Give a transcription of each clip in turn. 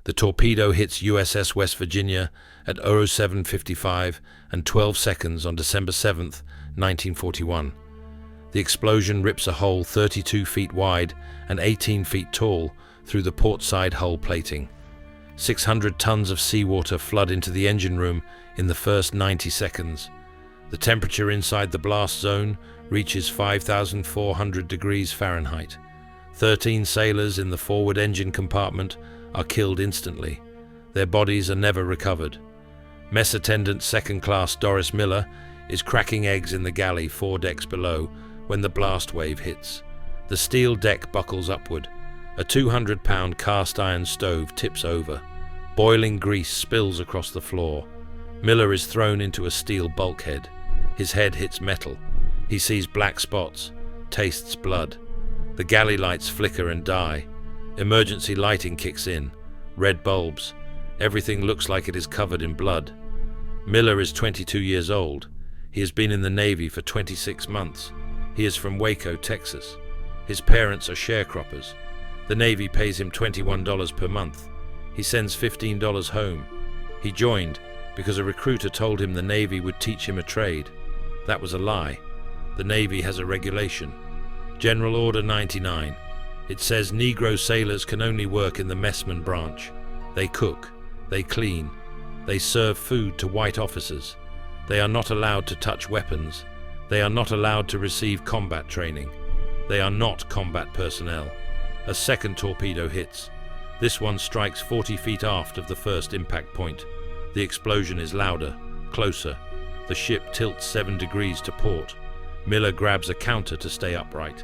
The torpedo hits USS West Virginia at 07:55 and 12 seconds on December 7th, 1941. The explosion rips a hole 32 feet wide and 18 feet tall through the portside hull plating. 600 tons of seawater flood into the engine room in the first 90 seconds. The temperature inside the blast zone reaches 5,400 degrees Fahrenheit. 13 sailors in the forward engine compartment are killed instantly. Their bodies are never recovered. Mess attendant second class Doris Miller is cracking eggs in the galley 4 decks below when the blast wave hits. The steel deck buckles upward. A 200-pound cast iron stove tips over. Boiling grease spills across the floor. Miller is thrown into a steel bulkhead. His head hits metal. He sees black spots, tastes blood. The galley lights flicker and die. Emergency lighting kicks in. Red bulbs. Everything looks like it is covered in blood. Miller is 22 years old. He has been in the Navy for 26 months. He is from Waco, Texas. His parents are sharecroppers. The Navy pays him $21 per month. He sends $15 home. He joined because a recruiter told him the Navy would teach him a trade. That was a lie. The Navy has a regulation. General Order 99. It says Negro sailors can only work in the messman branch. They cook, they clean, they serve food to white officers. They are not allowed to touch weapons. They are not allowed to receive combat training. They are not combat personnel. A second torpedo hits. This one strikes 40 feet aft of the first impact point. The explosion is louder, closer. The ship tilts 7 degrees to port. Miller grabs a counter to stay upright.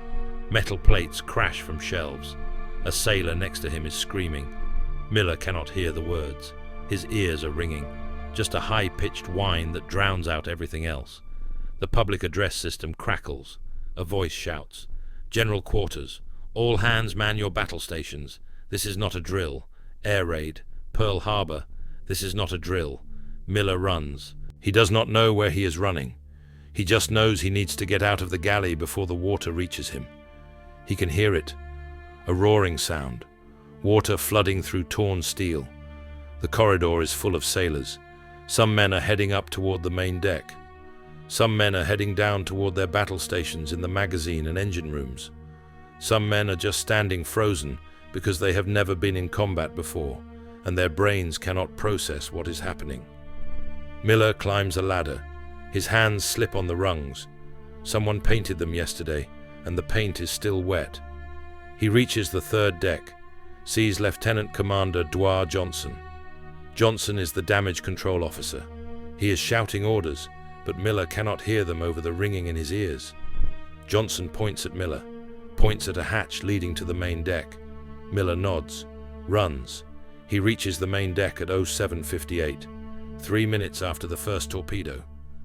Metal plates crash from shelves. A sailor next to him is screaming. Miller cannot hear the words. His ears are ringing. Just a high-pitched whine that drowns out everything else. The public address system crackles. A voice shouts. General quarters. All hands man your battle stations. This is not a drill. Air raid. Pearl Harbor. This is not a drill. Miller runs. He does not know where he is running. He just knows he needs to get out of the galley before the water reaches him. He can hear it. A roaring sound. Water flooding through torn steel. The corridor is full of sailors. Some men are heading up toward the main deck. Some men are heading down toward their battle stations in the magazine and engine rooms. Some men are just standing frozen because they have never been in combat before, and their brains cannot process what is happening. Miller climbs a ladder. His hands slip on the rungs. Someone painted them yesterday, and the paint is still wet. He reaches the third deck, sees Lieutenant Commander Dwyer Johnson. Johnson is the damage control officer. He is shouting orders, but Miller cannot hear them over the ringing in his ears. Johnson points at Miller, points at a hatch leading to the main deck. Miller nods, runs. He reaches the main deck at 07:58, 3 minutes after the first torpedo.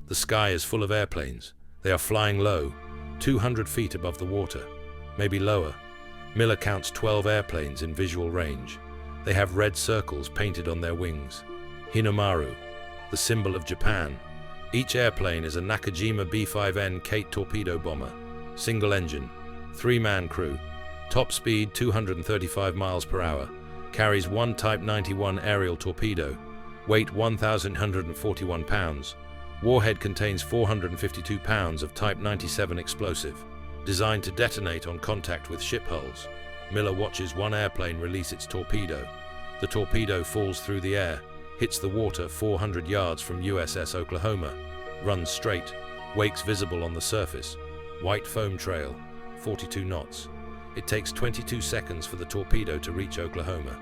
The sky is full of airplanes. They are flying low, 200 feet above the water, maybe lower. Miller counts 12 airplanes in visual range. They have red circles painted on their wings. Hinomaru, the symbol of Japan. Each airplane is a Nakajima B-5N Kate torpedo bomber, single engine, 3-man crew, top speed 235 miles per hour, carries one Type 91 aerial torpedo, weight 1,141 pounds. Warhead contains 452 pounds of Type 97 explosive, designed to detonate on contact with ship hulls. Miller watches one airplane release its torpedo. The torpedo falls through the air, hits the water 400 yards from USS Oklahoma, runs straight, wakes visible on the surface, white foam trail, 42 knots. It takes 22 seconds for the torpedo to reach Oklahoma.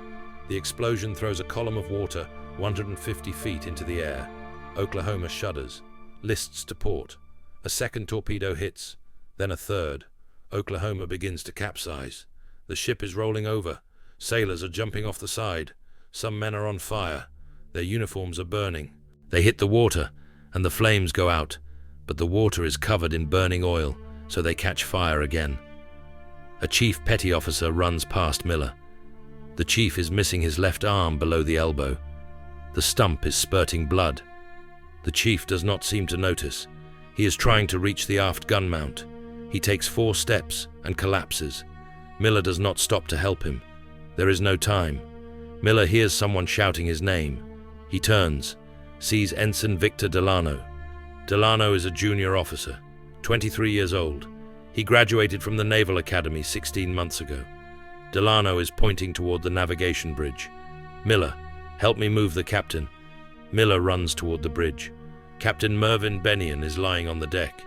The explosion throws a column of water 150 feet into the air. Oklahoma shudders, lists to port. A second torpedo hits, then a third. Oklahoma begins to capsize. The ship is rolling over. Sailors are jumping off the side. Some men are on fire. Their uniforms are burning. They hit the water, and the flames go out, but the water is covered in burning oil, so they catch fire again. A chief petty officer runs past Miller. The chief is missing his left arm below the elbow. The stump is spurting blood. The chief does not seem to notice. He is trying to reach the aft gun mount. He takes 4 steps and collapses. Miller does not stop to help him. There is no time. Miller hears someone shouting his name. He turns, sees Ensign Victor Delano. Delano is a junior officer, 23 years old. He graduated from the Naval Academy 16 months ago. Delano is pointing toward the navigation bridge. "Miller, help me move the captain." Miller runs toward the bridge. Captain Mervyn Bennion is lying on the deck.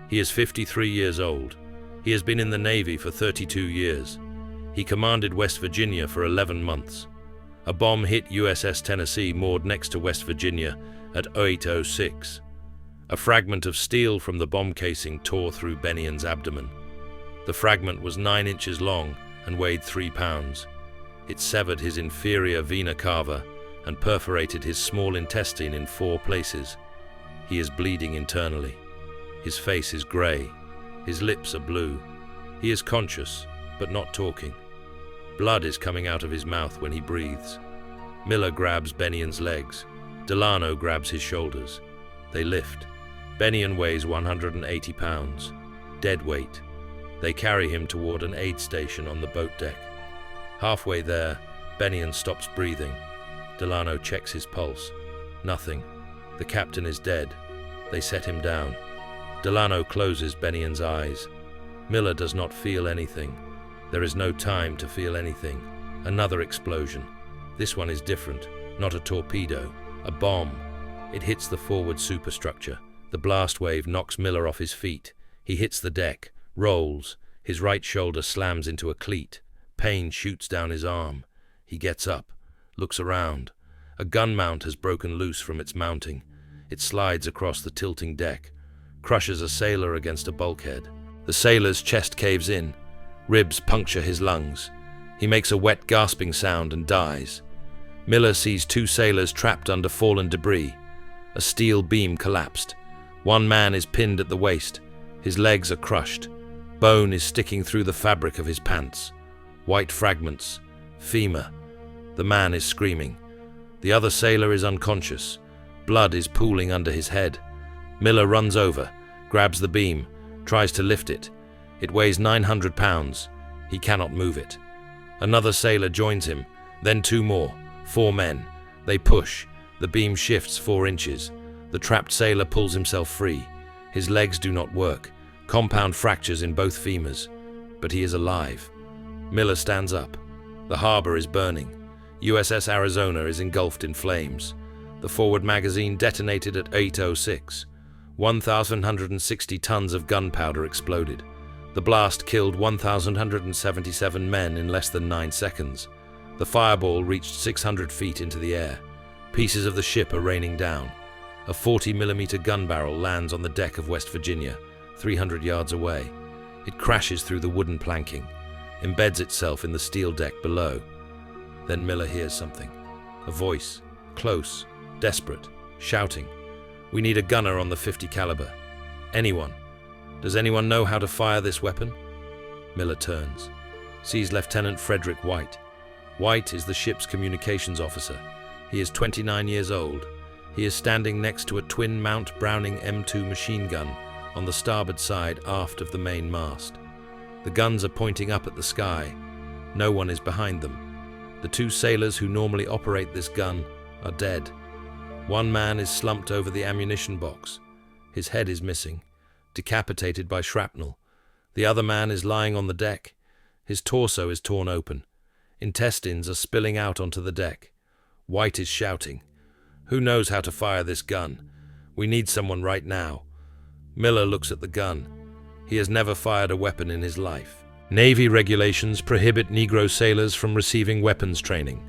He is 53 years old. He has been in the Navy for 32 years. He commanded West Virginia for 11 months. A bomb hit USS Tennessee moored next to West Virginia at 08:06. A fragment of steel from the bomb casing tore through Bennion's abdomen. The fragment was 9 inches long and weighed 3 pounds. It severed his inferior vena cava and perforated his small intestine in 4 places. He is bleeding internally. His face is grey. His lips are blue. He is conscious, but not talking. Blood is coming out of his mouth when he breathes. Miller grabs Bennion's legs. Delano grabs his shoulders. They lift. Bennion weighs 180 pounds. Dead weight. They carry him toward an aid station on the boat deck. Halfway there, Bennion stops breathing. Delano checks his pulse. Nothing. The captain is dead. They set him down. Delano closes Bennion's eyes. Miller does not feel anything. There is no time to feel anything. Another explosion. This one is different. Not a torpedo. A bomb. It hits the forward superstructure. The blast wave knocks Miller off his feet. He hits the deck. Rolls. His right shoulder slams into a cleat. Pain shoots down his arm. He gets up. Looks around. A gun mount has broken loose from its mounting. It slides across the tilting deck. Crushes a sailor against a bulkhead. The sailor's chest caves in. Ribs puncture his lungs. He makes a wet gasping sound and dies. Miller sees 2 sailors trapped under fallen debris. A steel beam collapsed. One man is pinned at the waist. His legs are crushed. Bone is sticking through the fabric of his pants. White fragments. Femur. The man is screaming. The other sailor is unconscious. Blood is pooling under his head. Miller runs over, grabs the beam, tries to lift it. It weighs 900 pounds. He cannot move it. Another sailor joins him, then 2 more, 4 men. They push. The beam shifts 4 inches. The trapped sailor pulls himself free. His legs do not work. Compound fractures in both femurs. But he is alive. Miller stands up. The harbor is burning. USS Arizona is engulfed in flames. The forward magazine detonated at 8:06. 1,160 tons of gunpowder exploded. The blast killed 1,177 men in less than 9 seconds. The fireball reached 600 feet into the air. Pieces of the ship are raining down. A 40mm gun barrel lands on the deck of West Virginia, 300 yards away. It crashes through the wooden planking, embeds itself in the steel deck below. Then Miller hears something. A voice, close, desperate, shouting. "We need a gunner on the .50 caliber. Anyone. Does anyone know how to fire this weapon?" Miller turns, sees Lieutenant Frederick White. White is the ship's communications officer. He is 29 years old. He is standing next to a twin Mount Browning M2 machine gun on the starboard side aft of the main mast. The guns are pointing up at the sky. No one is behind them. The 2 sailors who normally operate this gun are dead. One man is slumped over the ammunition box. His head is missing, decapitated by shrapnel. The other man is lying on the deck. His torso is torn open. Intestines are spilling out onto the deck. White is shouting, "Who knows how to fire this gun? We need someone right now." Miller looks at the gun. He has never fired a weapon in his life. Navy regulations prohibit Negro sailors from receiving weapons training.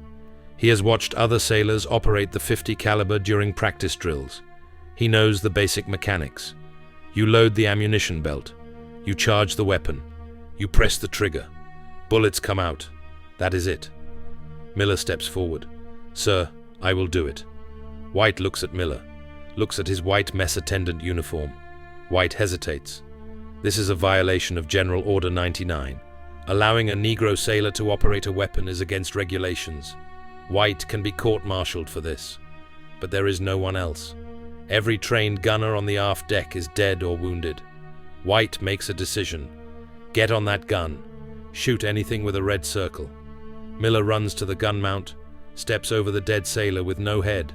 He has watched other sailors operate the .50 caliber during practice drills. He knows the basic mechanics. You load the ammunition belt. You charge the weapon. You press the trigger. Bullets come out. That is it. Miller steps forward. "Sir, I will do it." White looks at Miller, looks at his white mess attendant uniform. White hesitates. This is a violation of General Order 99. Allowing a Negro sailor to operate a weapon is against regulations. White can be court-martialed for this. But there is no one else. Every trained gunner on the aft deck is dead or wounded. White makes a decision. Get on that gun. Shoot anything with a red circle. Miller runs to the gun mount. steps over the dead sailor with no head.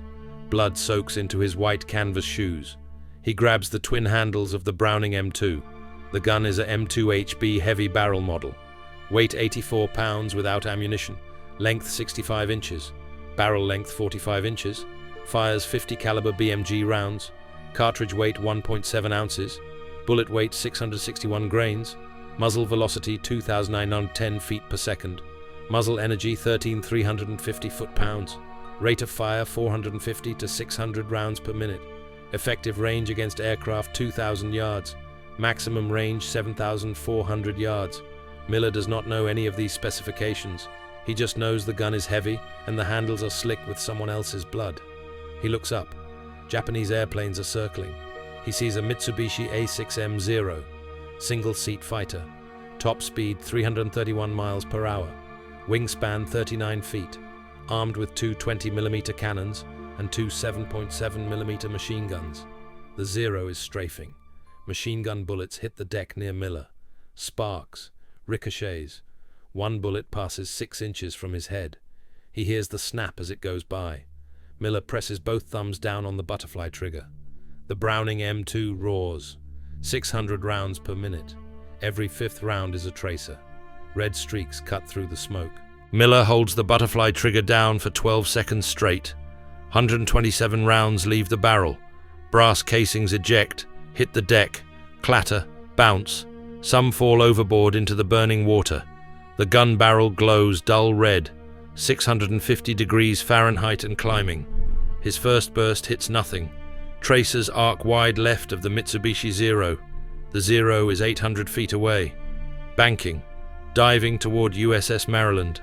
Blood soaks into his white canvas shoes. He grabs the twin handles of the Browning M2. The gun is a M2HB heavy barrel model. Weight 84 pounds without ammunition. Length 65 inches. Barrel length 45 inches. Fires 50 caliber BMG rounds. Cartridge weight 1.7 ounces. Bullet weight 661 grains. Muzzle velocity 2,910 feet per second. Muzzle energy 13,350 foot-pounds. Rate of fire 450 to 600 rounds per minute. Effective range against aircraft 2,000 yards. Maximum range 7,400 yards. Miller does not know any of these specifications. He just knows the gun is heavy and the handles are slick with someone else's blood. He looks up. Japanese airplanes are circling. He sees a Mitsubishi A6M0, single-seat fighter. Top speed 331 miles per hour. Wingspan 39 feet. Armed with two 20mm cannons and two 7.7mm machine guns. The Zero is strafing. Machine gun bullets hit the deck near Miller. Sparks. Ricochets. One bullet passes 6 inches from his head. He hears the snap as it goes by. Miller presses both thumbs down on the butterfly trigger. The Browning M2 roars. 600 rounds per minute. Every fifth round is a tracer. Red streaks cut through the smoke. Miller holds the butterfly trigger down for 12 seconds straight. 127 rounds leave the barrel. Brass casings eject, hit the deck, clatter, bounce. Some fall overboard into the burning water. The gun barrel glows dull red, 650 degrees Fahrenheit and climbing. His first burst hits nothing. Tracers arc wide left of the Mitsubishi Zero. The Zero is 800 feet away. Banking, diving toward USS Maryland.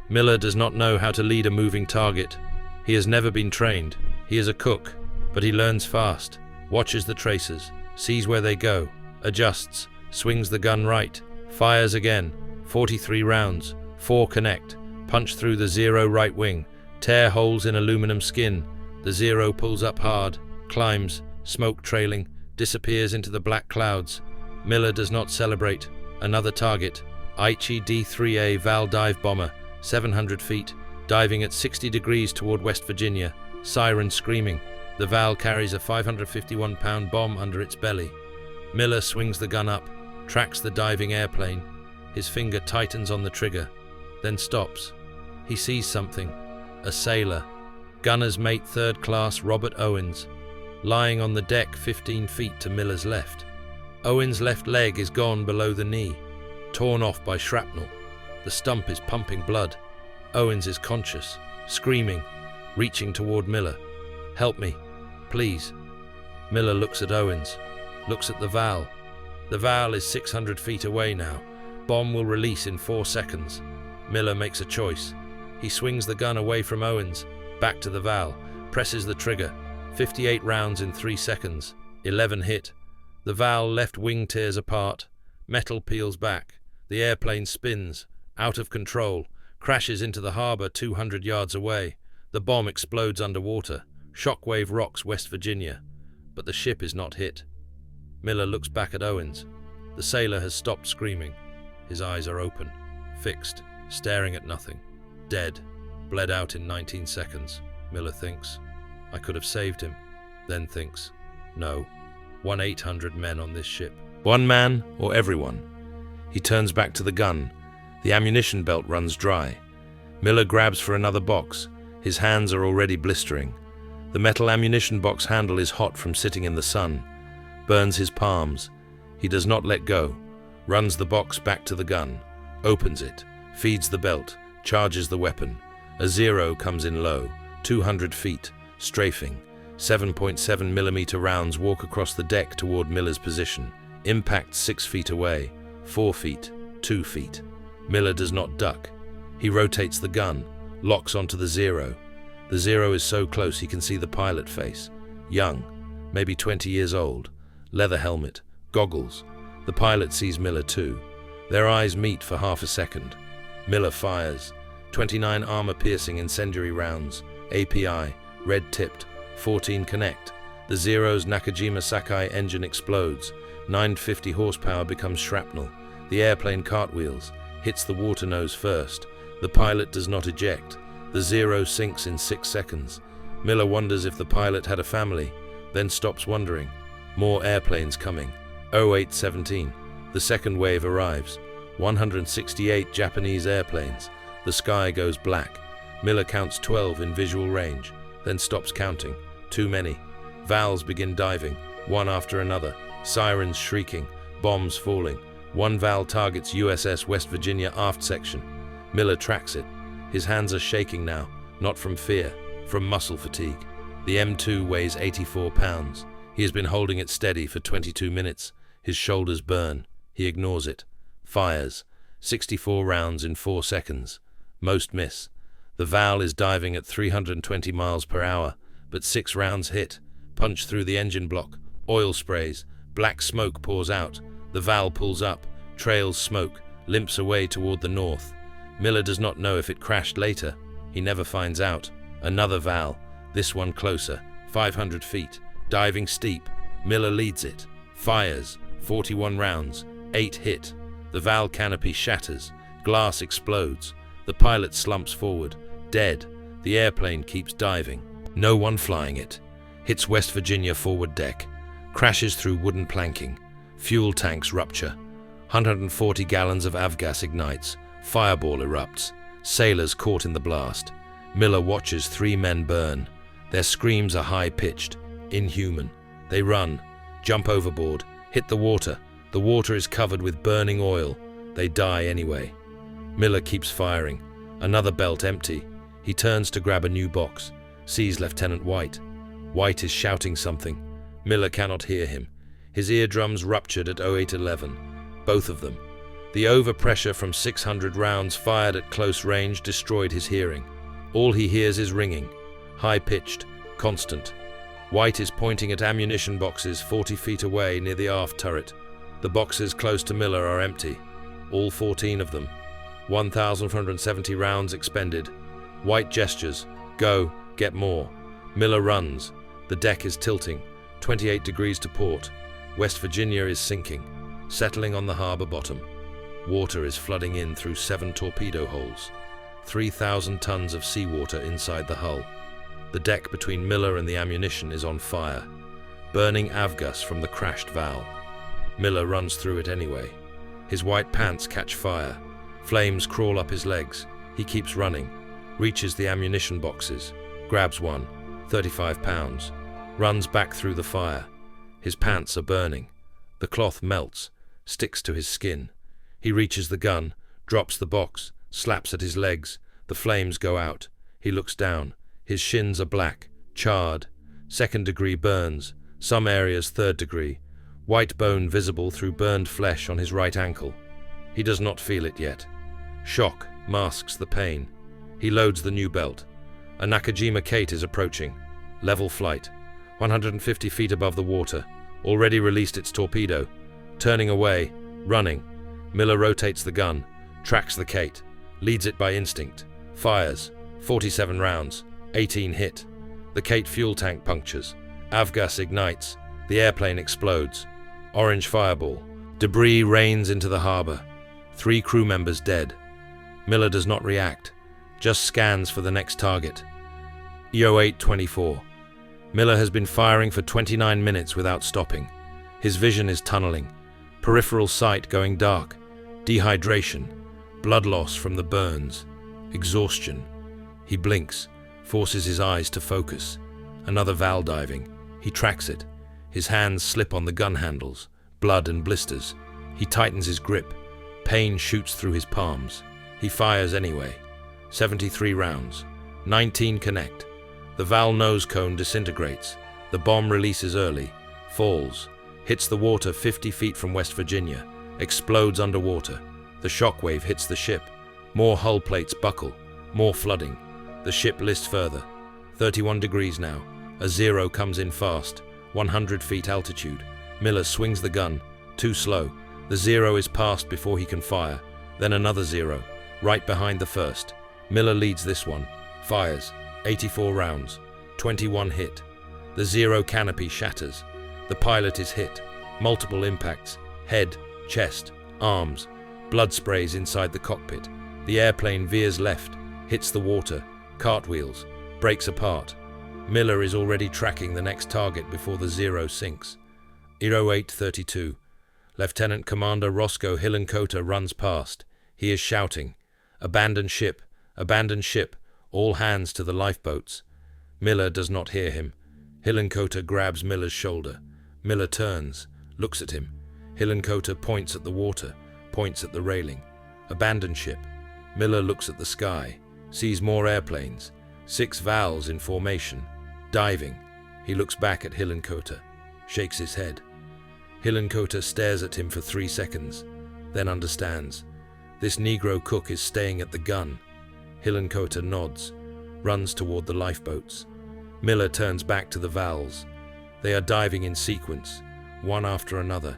Miller does not know how to lead a moving target. He has never been trained. He is a cook, but he learns fast, watches the tracers, sees where they go, adjusts, swings the gun right, fires again. 43 rounds, 4 connect, punch through the Zero right wing, tear holes in aluminum skin. The Zero pulls up hard, climbs, smoke trailing, disappears into the black clouds. Miller does not celebrate. Another target, Aichi D-3A Val dive bomber, 700 feet, diving at 60 degrees toward West Virginia, siren screaming. The Val carries a 551-pound bomb under its belly. Miller swings the gun up, tracks the diving airplane. His finger tightens on the trigger, then stops. He sees something. A sailor. Gunner's mate 3rd class Robert Owens, lying on the deck 15 feet to Miller's left. Owens' left leg is gone below the knee, torn off by shrapnel. The stump is pumping blood. Owens is conscious, screaming, reaching toward Miller. "Help me, please." Miller looks at Owens, looks at the Val. The Val is 600 feet away now. Bomb will release in 4 seconds. Miller makes a choice. He swings the gun away from Owens, back to the Val, presses the trigger. 58 rounds in 3 seconds. 11 hit. The Val left wing tears apart. Metal peels back. The airplane spins, out of control, crashes into the harbor 200 yards away. The bomb explodes underwater. Shockwave rocks West Virginia. But the ship is not hit. Miller looks back at Owens. The sailor has stopped screaming. His eyes are open, fixed, staring at nothing. Dead. Bled out in 19 seconds. Miller thinks, I could have saved him. Then thinks, no. 1-800 men on this ship. One man or everyone? He turns back to the gun. The ammunition belt runs dry. Miller grabs for another box. His hands are already blistering. The metal ammunition box handle is hot from sitting in the sun. Burns his palms. He does not let go. Runs the box back to the gun. Opens it. Feeds the belt. Charges the weapon. A Zero comes in low. 200 feet. Strafing. 7.7mm rounds walk across the deck toward Miller's position. Impact 6 feet away. 4 feet. 2 feet. Miller does not duck. He rotates the gun. Locks onto the Zero. The Zero is so close he can see the pilot face. Young. Maybe 20 years old. Leather helmet. Goggles. The pilot sees Miller too. Their eyes meet for half a second. Miller fires. 29 armor-piercing incendiary rounds. API. Red-tipped. 14 connect. The Zero's Nakajima Sakai engine explodes. 950 horsepower becomes shrapnel. The airplane cartwheels. Hits the water nose first. The pilot does not eject. The Zero sinks in 6 seconds. Miller wonders if the pilot had a family, then stops wondering. More airplanes coming. 0817. The second wave arrives. 168 Japanese airplanes. The sky goes black. Miller counts 12 in visual range, then stops counting. Too many. Vals begin diving, one after another. Sirens shrieking, bombs falling. One Val targets USS West Virginia aft section. Miller tracks it. His hands are shaking now, not from fear, from muscle fatigue. The M2 weighs 84 pounds. He has been holding it steady for 22 minutes. His shoulders burn. He ignores it. Fires. 64 rounds in 4 seconds. Most miss. The Val is diving at 320 miles per hour, but 6 rounds hit. Punch through the engine block. Oil sprays. Black smoke pours out. The Val pulls up, trails smoke, limps away toward the north. Miller does not know if it crashed later. He never finds out. Another Val, this one closer, 500 feet, diving steep. Miller leads it. Fires, 41 rounds, 8 hit. The Val canopy shatters. Glass explodes. The pilot slumps forward, dead. The airplane keeps diving. No one flying it. Hits West Virginia forward deck. Crashes through wooden planking. Fuel tanks rupture. 140 gallons of avgas ignites. Fireball erupts. Sailors caught in the blast. Miller watches 3 men burn. Their screams are high-pitched, inhuman. They run, jump overboard, hit the water. The water is covered with burning oil. They die anyway. Miller keeps firing. Another belt empty. He turns to grab a new box. Sees Lieutenant White. White is shouting something. Miller cannot hear him. His eardrums ruptured at 0811. Both of them. The overpressure from 600 rounds fired at close range destroyed his hearing. All he hears is ringing. High-pitched, constant. White is pointing at ammunition boxes 40 feet away near the aft turret. The boxes close to Miller are empty. All 14 of them. 1,470 rounds expended. White gestures. Go, get more. Miller runs. The deck is tilting. 28 degrees to port. West Virginia is sinking, settling on the harbor bottom. Water is flooding in through 7 torpedo holes. 3,000 tons of seawater inside the hull. The deck between Miller and the ammunition is on fire, burning avgas from the crashed Val. Miller runs through it anyway. His white pants catch fire. Flames crawl up his legs. He keeps running, reaches the ammunition boxes, grabs one, 35 pounds, runs back through the fire. His pants are burning. The cloth melts, sticks to his skin. He reaches the gun, drops the box, slaps at his legs. The flames go out. He looks down. His shins are black, charred. 2nd degree burns, some areas 3rd degree. White bone visible through burned flesh on his right ankle. He does not feel it yet. Shock masks the pain. He loads the new belt. A Nakajima Kate is approaching. Level flight. 150 feet above the water. Already released its torpedo. Turning away. Running. Miller rotates the gun. Tracks the Kate. Leads it by instinct. Fires. 47 rounds. 18 hit. The Kate fuel tank punctures. Avgas ignites. The airplane explodes. Orange fireball. Debris rains into the harbor. 3 crew members dead. Miller does not react. Just scans for the next target. EO824. Miller has been firing for 29 minutes without stopping. His vision is tunneling. Peripheral sight going dark. Dehydration. Blood loss from the burns. Exhaustion. He blinks, forces his eyes to focus. Another Val diving. He tracks it. His hands slip on the gun handles. Blood and blisters. He tightens his grip. Pain shoots through his palms. He fires anyway. 73 rounds. 19 connect. The Val nose cone disintegrates. The bomb releases early. Falls. Hits the water 50 feet from West Virginia. Explodes underwater. The shockwave hits the ship. More hull plates buckle. More flooding. The ship lists further. 31 degrees now. A Zero comes in fast. 100 feet altitude. Miller swings the gun. Too slow. The Zero is passed before he can fire. Then another Zero. Right behind the first. Miller leads this one. Fires. 84 rounds. 21 hit. The Zero canopy shatters. The pilot is hit. Multiple impacts. Head, chest, arms. Blood sprays inside the cockpit. The airplane veers left. Hits the water. Cartwheels. Breaks apart. Miller is already tracking the next target before the Zero sinks. 0832. Lieutenant Commander Roscoe Hillenkoetter runs past. He is shouting, "Abandon ship! Abandon ship! All hands to the lifeboats!" Miller does not hear him. Hillenkoetter grabs Miller's shoulder. Miller turns, looks at him. Hillenkoetter points at the water, points at the railing. Abandon ship. Miller looks at the sky, sees more airplanes, 6 Vals in formation, diving. He looks back at Hillenkoetter, shakes his head. Hillenkoetter stares at him for 3 seconds, then understands. This Negro cook is staying at the gun. Hillenkoetter nods, runs toward the lifeboats. Miller turns back to the Vals. They are diving in sequence, one after another.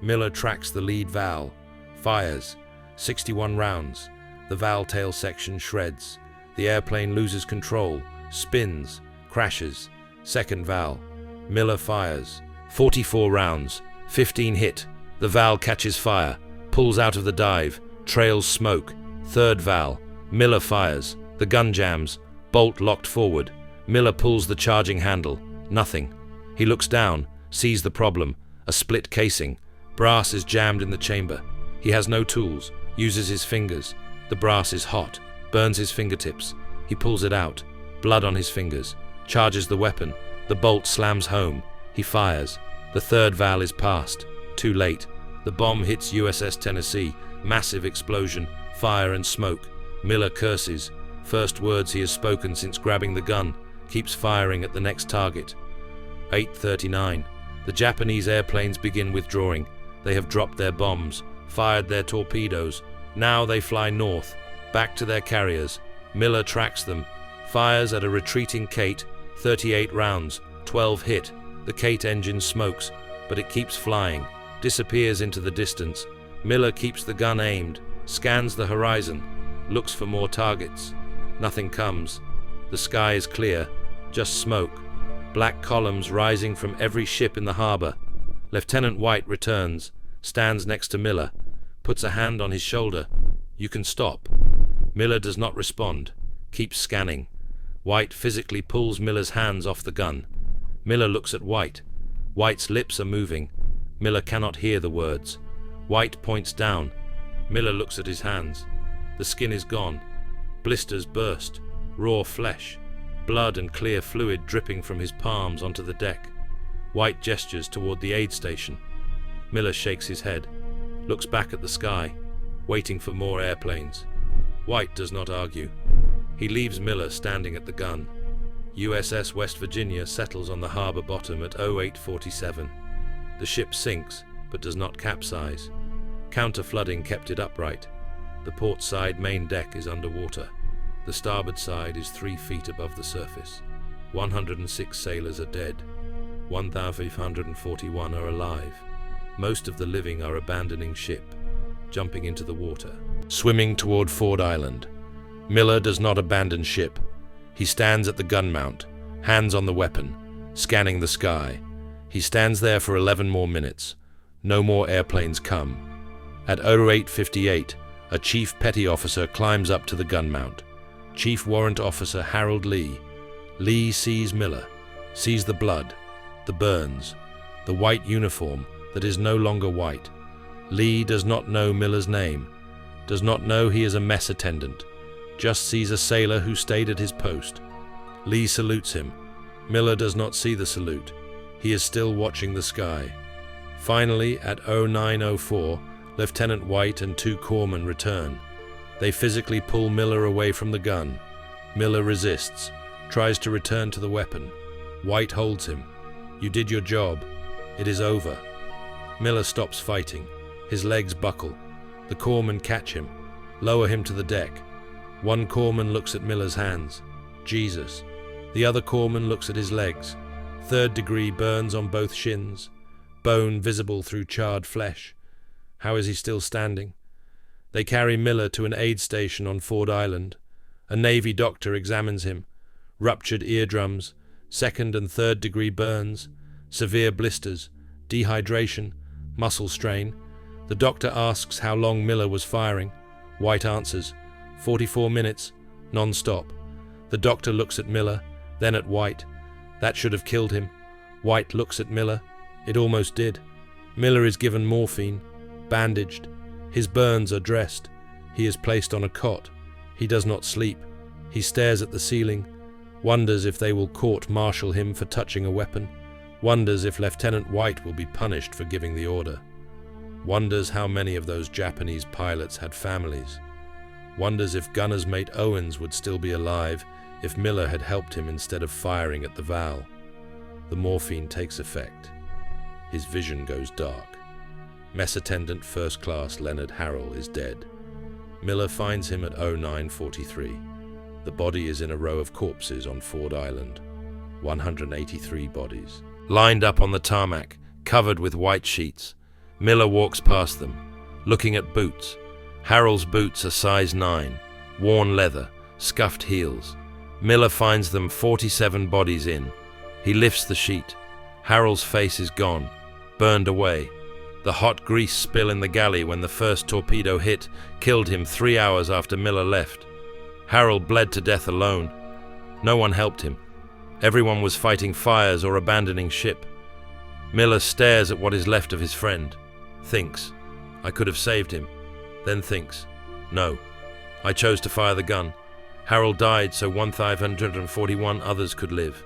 Miller tracks the lead Val, fires, 61 rounds. The Val tail section shreds. The airplane loses control, spins, crashes. Second Val. Miller fires. 44 rounds, 15 hit. The Val catches fire, pulls out of the dive, trails smoke. Third Val. Miller fires. The gun jams, bolt locked forward. Miller pulls the charging handle. Nothing. He looks down, sees the problem. A split casing. Brass is jammed in the chamber. He has no tools, uses his fingers. The brass is hot, burns his fingertips. He pulls it out. Blood on his fingers. Charges the weapon. The bolt slams home. He fires. The third Val is past. Too late. The bomb hits USS Tennessee. Massive explosion, fire and smoke. Miller curses. First words he has spoken since grabbing the gun. Keeps firing at the next target. 8:39. The Japanese airplanes begin withdrawing. They have dropped their bombs, fired their torpedoes. Now they fly north, back to their carriers. Miller tracks them, fires at a retreating Kate. 38 rounds, 12 hit. The Kate engine smokes, but it keeps flying, disappears into the distance. Miller keeps the gun aimed, scans the horizon, looks for more targets. Nothing comes. The sky is clear, just smoke. Black columns rising from every ship in the harbor. Lieutenant White returns, stands next to Miller, puts a hand on his shoulder. "You can stop." Miller does not respond, keeps scanning. White physically pulls Miller's hands off the gun. Miller looks at White. White's lips are moving. Miller cannot hear the words. White points down. Miller looks at his hands. The skin is gone. Blisters burst. Raw flesh. Blood and clear fluid dripping from his palms onto the deck. White gestures toward the aid station. Miller shakes his head, looks back at the sky, waiting for more airplanes. White does not argue. He leaves Miller standing at the gun. USS West Virginia settles on the harbor bottom at 0847. The ship sinks, but does not capsize. Counter-flooding kept it upright. The port side main deck is underwater. The starboard side is 3 feet above the surface. 106 sailors are dead. 1,541 are alive. Most of the living are abandoning ship, jumping into the water, swimming toward Ford Island. Miller does not abandon ship. He stands at the gun mount, hands on the weapon, scanning the sky. He stands there for 11 more minutes. No more airplanes come. At 0858, a chief petty officer climbs up to the gun mount. Chief Warrant Officer Harold Lee. Lee sees Miller, sees the blood, the burns, the white uniform that is no longer white. Lee does not know Miller's name, does not know he is a mess attendant, just sees a sailor who stayed at his post. Lee salutes him. Miller does not see the salute. He is still watching the sky. Finally, at 0904, Lieutenant White and 2 corpsmen return. They physically pull Miller away from the gun. Miller resists, tries to return to the weapon. White holds him. "You did your job. It is over." Miller stops fighting. His legs buckle. The corpsmen catch him, lower him to the deck. One corpsman looks at Miller's hands. Jesus. The other corpsman looks at his legs. 3rd degree burns on both shins. Bone visible through charred flesh. How is he still standing? They carry Miller to an aid station on Ford Island. A Navy doctor examines him. Ruptured eardrums, 2nd and 3rd degree burns, severe blisters, dehydration, muscle strain. The doctor asks how long Miller was firing. White answers, 44 minutes, non-stop. The doctor looks at Miller, then at White. That should have killed him. White looks at Miller. It almost did. Miller is given morphine, bandaged. His burns are dressed. He is placed on a cot. He does not sleep. He stares at the ceiling, wonders if they will court-martial him for touching a weapon, wonders if Lieutenant White will be punished for giving the order, wonders how many of those Japanese pilots had families, wonders if gunner's mate Owens would still be alive if Miller had helped him instead of firing at the valve. The morphine takes effect. His vision goes dark. Mess Attendant First Class Leonard Harrell is dead. Miller finds him at 09:43. The body is in a row of corpses on Ford Island. 183 bodies. Lined up on the tarmac, covered with white sheets. Miller walks past them, looking at boots. Harrell's boots are size 9, worn leather, scuffed heels. Miller finds them 47 bodies in. He lifts the sheet. Harrell's face is gone, burned away. The hot grease spill in the galley when the first torpedo hit killed him 3 hours after Miller left. Harrell bled to death alone. No one helped him. Everyone was fighting fires or abandoning ship. Miller stares at what is left of his friend. Thinks, I could have saved him. Then thinks, no, I chose to fire the gun. Harrell died so 1,541 others could live.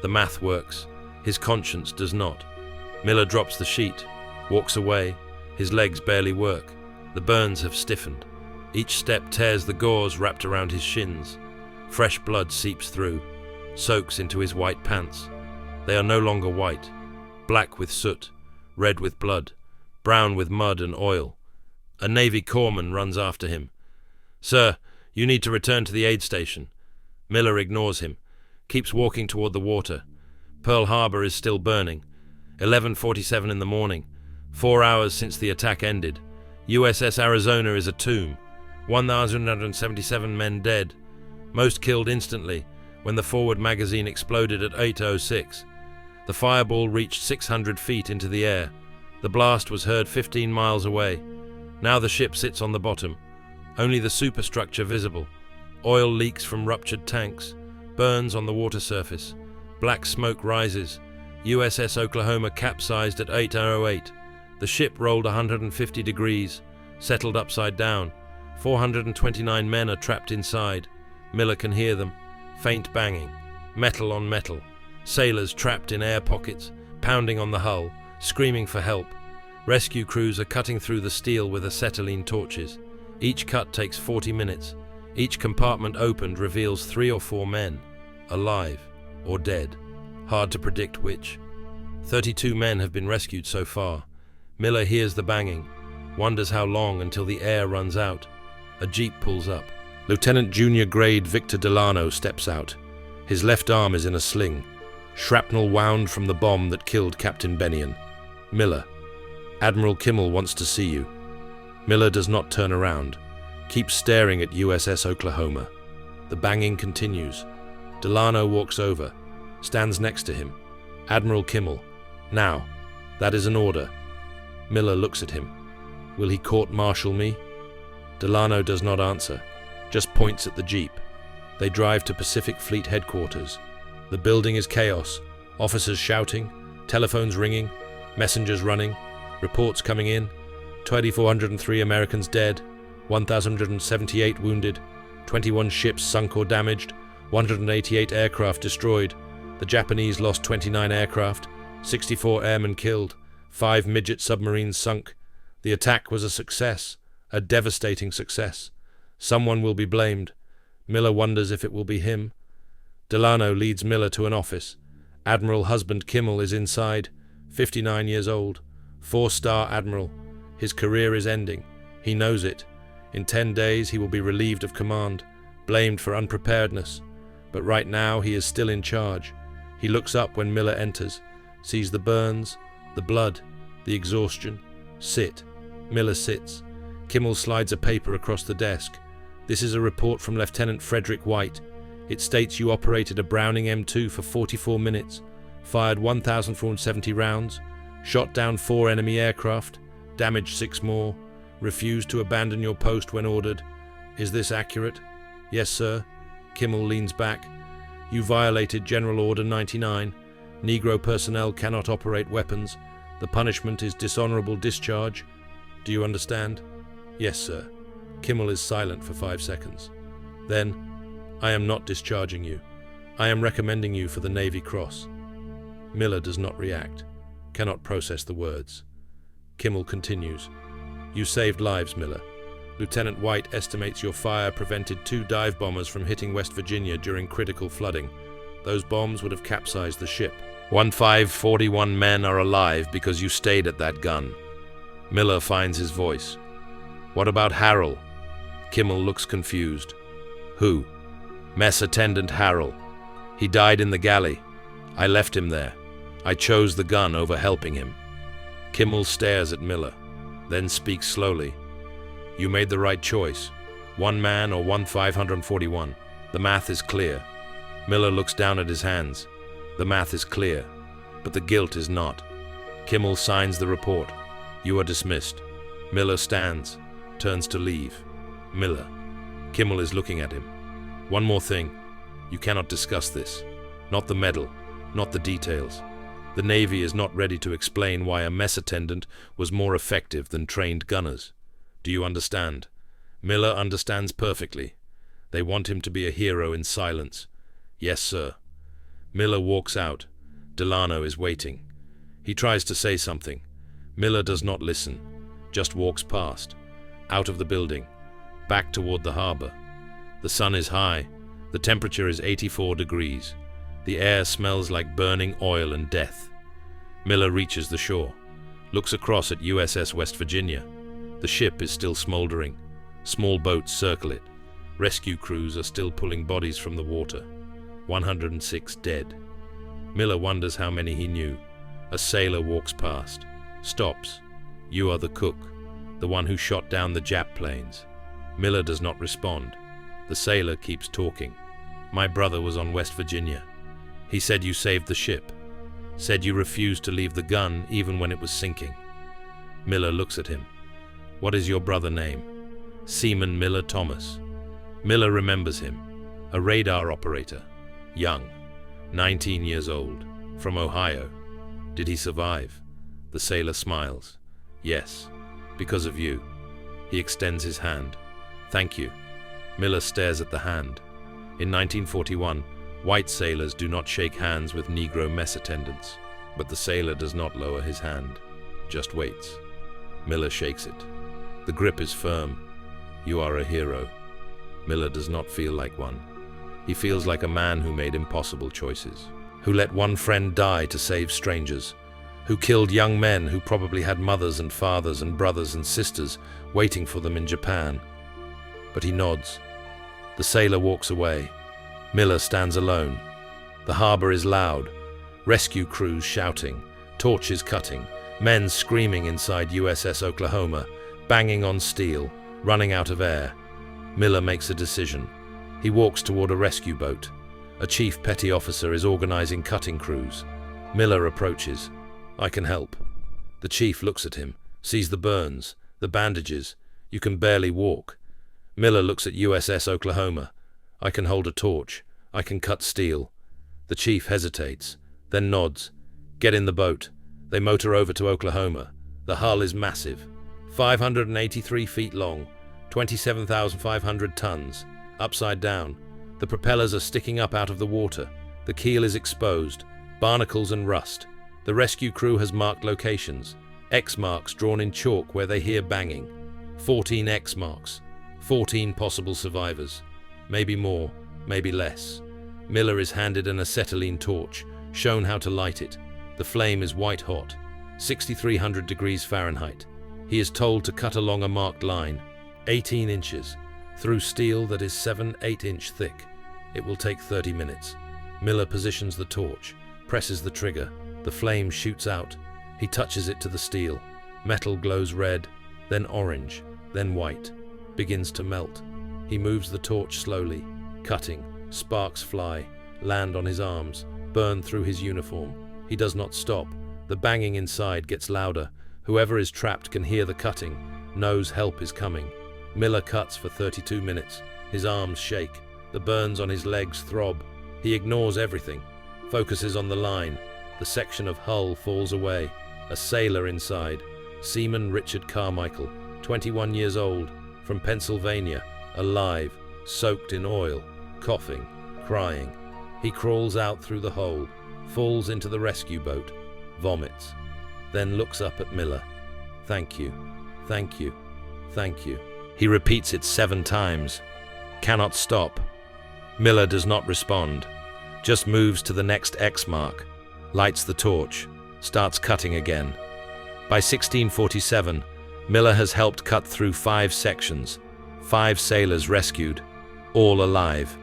The math works. His conscience does not. Miller drops the sheet, walks away. His legs barely work. The burns have stiffened. Each step tears the gauze wrapped around his shins. Fresh blood seeps through, soaks into his white pants. They are no longer white, black with soot, red with blood, brown with mud and oil. A Navy corpsman runs after him. Sir, you need to return to the aid station. Miller ignores him, keeps walking toward the water. Pearl Harbor is still burning. 11:47 in the morning, 4 hours since the attack ended. USS Arizona is a tomb. 1,177 men dead, most killed instantly when the forward magazine exploded at 8:06. The fireball reached 600 feet into the air. The blast was heard 15 miles away. Now the ship sits on the bottom, only the superstructure visible. Oil leaks from ruptured tanks, burns on the water surface. Black smoke rises. USS Oklahoma capsized at 8:08. The ship rolled 150 degrees, settled upside down. 429 men are trapped inside. Miller can hear them. Faint banging. Metal on metal. Sailors trapped in air pockets, pounding on the hull, screaming for help. Rescue crews are cutting through the steel with acetylene torches. Each cut takes 40 minutes. Each compartment opened reveals 3 or 4 men, alive or dead. Hard to predict which. 32 men have been rescued so far. Miller hears the banging, wonders how long until the air runs out. A jeep pulls up. Lieutenant Junior Grade Victor Delano steps out. His left arm is in a sling. Shrapnel wound from the bomb that killed Captain Bennion. Miller. Admiral Kimmel wants to see you. Miller does not turn around. Keeps staring at USS Oklahoma. The banging continues. Delano walks over. Stands next to him. Admiral Kimmel. Now. That is an order. Miller looks at him. Will he court-martial me? Delano does not answer. Just points at the jeep. They drive to Pacific Fleet headquarters. The building is chaos. Officers shouting, telephones ringing, messengers running, reports coming in. 2,403 Americans dead, 1,178 wounded, 21 ships sunk or damaged, 188 aircraft destroyed. The Japanese lost 29 aircraft, 64 airmen killed, 5 midget submarines sunk. The attack was a success, a devastating success. Someone will be blamed. Miller wonders if it will be him. Delano leads Miller to an office. Admiral Husband Kimmel is inside, 59 years old, 4-star admiral. His career is ending. He knows it. In 10 days he will be relieved of command, blamed for unpreparedness. But right now he is still in charge. He looks up when Miller enters, sees the burns, the blood, the exhaustion. Sit. Miller sits. Kimmel slides a paper across the desk. This is a report from Lieutenant Frederick White. It states you operated a Browning M2 for 44 minutes, fired 1,470 rounds, shot down 4 enemy aircraft, damaged 6 more, refused to abandon your post when ordered. Is this accurate? Yes, sir. Kimmel leans back. You violated General Order 99. Negro personnel cannot operate weapons. The punishment is dishonorable discharge. Do you understand? Yes, sir. Kimmel is silent for 5 seconds. Then, I am not discharging you. I am recommending you for the Navy Cross. Miller does not react, cannot process the words. Kimmel continues. You saved lives, Miller. Lieutenant White estimates your fire prevented 2 dive bombers from hitting West Virginia during critical flooding. Those bombs would have capsized the ship. 1541 men are alive because you stayed at that gun. Miller finds his voice. What about Harrell? Kimmel looks confused. Who? Mess Attendant Harrell. He died in the galley. I left him there. I chose the gun over helping him. Kimmel stares at Miller, then speaks slowly. You made the right choice. 1 man or 1541. The math is clear. Miller looks down at his hands. The math is clear, but the guilt is not. Kimmel signs the report. You are dismissed. Miller stands, turns to leave. Miller. Kimmel is looking at him. One more thing. You cannot discuss this. Not the medal, not the details. The Navy is not ready to explain why a mess attendant was more effective than trained gunners. Do you understand? Miller understands perfectly. They want him to be a hero in silence. Yes, sir. Miller walks out. Delano is waiting. He tries to say something. Miller does not listen, just walks past, out of the building, back toward the harbor. The sun is high. The temperature is 84 degrees. The air smells like burning oil and death. Miller reaches the shore, looks across at USS West Virginia. The ship is still smoldering. Small boats circle it. Rescue crews are still pulling bodies from the water. 106 dead. Miller wonders how many he knew. A sailor walks past, stops. You are the cook, the one who shot down the Jap planes. Miller does not respond. The sailor keeps talking. My brother was on West Virginia. He said you saved the ship. Said you refused to leave the gun even when it was sinking. Miller looks at him. What is your brother name? Seaman Miller Thomas. Miller remembers him. A radar operator. Young. 19 years old. From Ohio. Did he survive? The sailor smiles. Yes. Because of you. He extends his hand. Thank you. Miller stares at the hand. In 1941, white sailors do not shake hands with Negro mess attendants, but the sailor does not lower his hand, just waits. Miller shakes it. The grip is firm. You are a hero. Miller does not feel like one. He feels like a man who made impossible choices, who let one friend die to save strangers, who killed young men who probably had mothers and fathers and brothers and sisters waiting for them in Japan. But he nods. The sailor walks away. Miller stands alone. The harbor is loud. Rescue crews shouting, torches cutting, men screaming inside USS Oklahoma, banging on steel, running out of air. Miller makes a decision. He walks toward a rescue boat. A chief petty officer is organizing cutting crews. Miller approaches. I can help. The chief looks at him, sees the burns, the bandages. You can barely walk. Miller looks at USS Oklahoma. I can hold a torch. I can cut steel. The chief hesitates, then nods. Get in the boat. They motor over to Oklahoma. The hull is massive. 583 feet long, 27,500 tons, upside down. The propellers are sticking up out of the water. The keel is exposed, barnacles and rust. The rescue crew has marked locations. X marks drawn in chalk where they hear banging. 14 X marks. 14 possible survivors. Maybe more, maybe less. Miller is handed an acetylene torch, shown how to light it. The flame is white hot, 6,300 degrees Fahrenheit. He is told to cut along a marked line, 18 inches, through steel that is 7-8 inch thick. It will take 30 minutes. Miller positions the torch, presses the trigger. The flame shoots out. He touches it to the steel. Metal glows red, then orange, then white. Begins to melt. He moves the torch slowly, cutting. Sparks fly, land on his arms, burn through his uniform. He does not stop. The banging inside gets louder. Whoever is trapped can hear the cutting, knows help is coming. Miller cuts for 32 minutes. His arms shake. The burns on his legs throb. He ignores everything, focuses on the line. The section of hull falls away. A sailor inside, Seaman Richard Carmichael, 21 years old, from Pennsylvania, alive, soaked in oil, coughing, crying. He crawls out through the hole, falls into the rescue boat, vomits, then looks up at Miller. Thank you, thank you, thank you. He repeats it 7 times. Cannot stop. Miller does not respond, just moves to the next X mark, lights the torch, starts cutting again. By 1647, Miller has helped cut through 5 sections, 5 sailors rescued, all alive.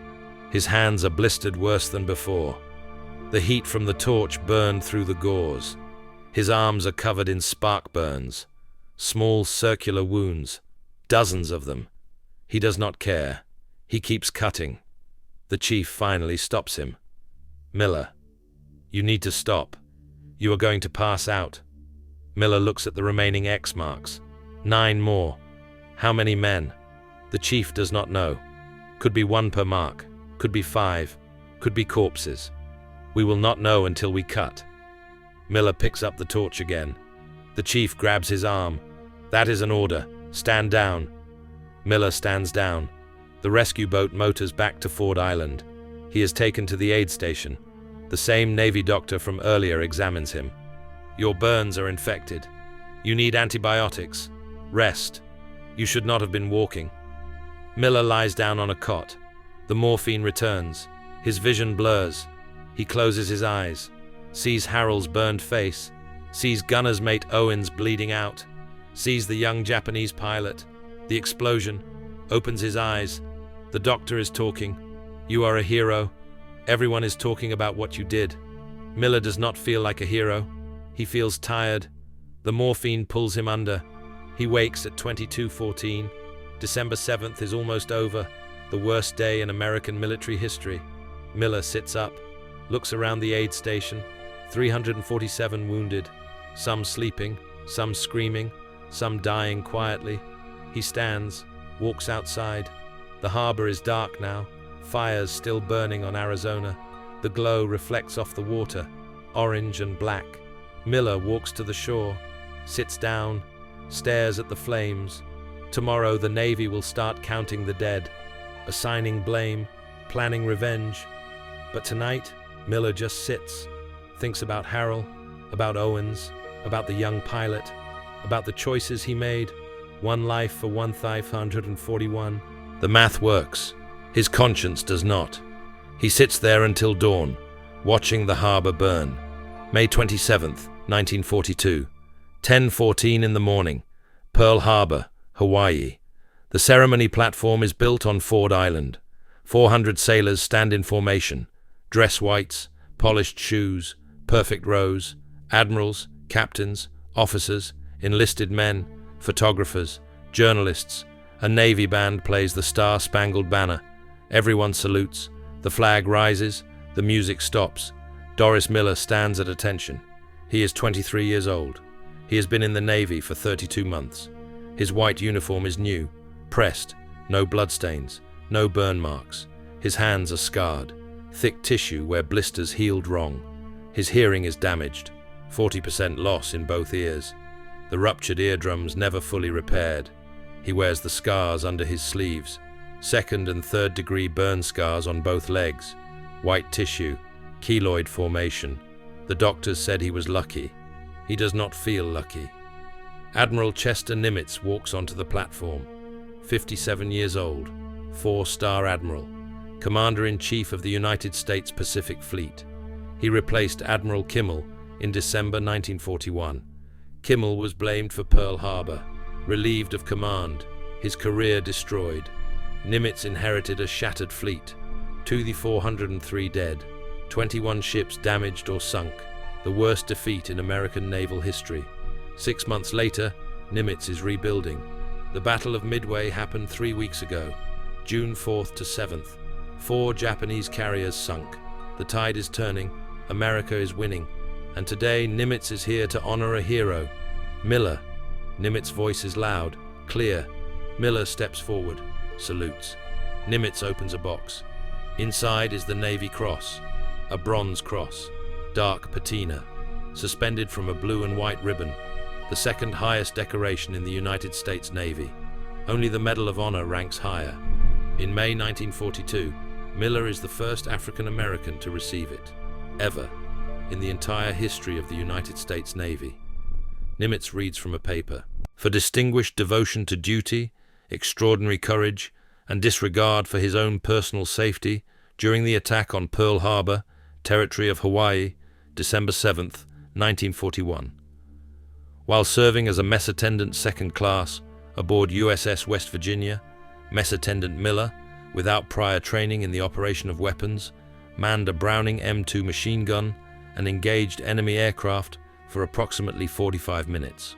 His hands are blistered worse than before. The heat from the torch burned through the gauze. His arms are covered in spark burns, small circular wounds, dozens of them. He does not care. He keeps cutting. The chief finally stops him. Miller, you need to stop. You are going to pass out. Miller looks at the remaining X marks. 9 more. How many men? The chief does not know. Could be 1 per mark. Could be 5. Could be corpses. We will not know until we cut. Miller picks up the torch again. The chief grabs his arm. That is an order. Stand down. Miller stands down. The rescue boat motors back to Ford Island. He is taken to the aid station. The same Navy doctor from earlier examines him. Your burns are infected. You need antibiotics. Rest. You should not have been walking. Miller lies down on a cot. The morphine returns. His vision blurs. He closes his eyes, sees Harold's burned face, sees gunner's mate Owens bleeding out, sees the young Japanese pilot, the explosion, opens his eyes. The doctor is talking. You are a hero. Everyone is talking about what you did. Miller does not feel like a hero. He feels tired. The morphine pulls him under. He wakes at 22:14. December 7th is almost over, the worst day in American military history. Miller sits up, looks around the aid station. 347 wounded, some sleeping, some screaming, some dying quietly. He stands, walks outside. The harbor is dark now, fires still burning on Arizona. The glow reflects off the water, orange and black. Miller walks to the shore, sits down, stares at the flames. Tomorrow the Navy will start counting the dead, assigning blame, planning revenge. But tonight, Miller just sits, thinks about Harold, about Owens, about the young pilot, about the choices he made. 1 life for 1,541. The math works. His conscience does not. He sits there until dawn, watching the harbor burn. May 27th, 1942, 10:14 in the morning, Pearl Harbor, Hawaii. The ceremony platform is built on Ford Island. 400 sailors stand in formation, dress whites, polished shoes, perfect rows, admirals, captains, officers, enlisted men, photographers, journalists. A Navy band plays the Star-Spangled Banner. Everyone salutes. The flag rises. The music stops. Doris Miller stands at attention. He is 23 years old. He has been in the Navy for 32 months. His white uniform is new, pressed, no bloodstains, no burn marks. His hands are scarred, thick tissue where blisters healed wrong. His hearing is damaged, 40% loss in both ears. The ruptured eardrums never fully repaired. He wears the scars under his sleeves, 2nd and 3rd degree burn scars on both legs, white tissue, keloid formation. The doctors said he was lucky. He does not feel lucky. Admiral Chester Nimitz walks onto the platform, 57 years old, 4-star admiral, Commander-in-Chief of the United States Pacific Fleet. He replaced Admiral Kimmel in December 1941. Kimmel was blamed for Pearl Harbor, relieved of command, his career destroyed. Nimitz inherited a shattered fleet, 2,403 dead, 21 ships damaged or sunk, the worst defeat in American naval history. 6 months later, Nimitz is rebuilding. The Battle of Midway happened 3 weeks ago, June 4th to 7th. 4 Japanese carriers sunk. The tide is turning, America is winning, and today Nimitz is here to honor a hero, Miller. Nimitz's voice is loud, clear. Miller steps forward, salutes. Nimitz opens a box. Inside is the Navy Cross, a bronze cross, dark patina, suspended from a blue and white ribbon, the second highest decoration in the United States Navy. Only the Medal of Honor ranks higher. In May 1942, Miller is the first African American to receive it, ever, in the entire history of the United States Navy. Nimitz reads from a paper. For distinguished devotion to duty, extraordinary courage, and disregard for his own personal safety during the attack on Pearl Harbor, territory of Hawaii, December 7, 1941. While serving as a mess attendant second class aboard USS West Virginia, Mess Attendant Miller, without prior training in the operation of weapons, manned a Browning M2 machine gun and engaged enemy aircraft for approximately 45 minutes.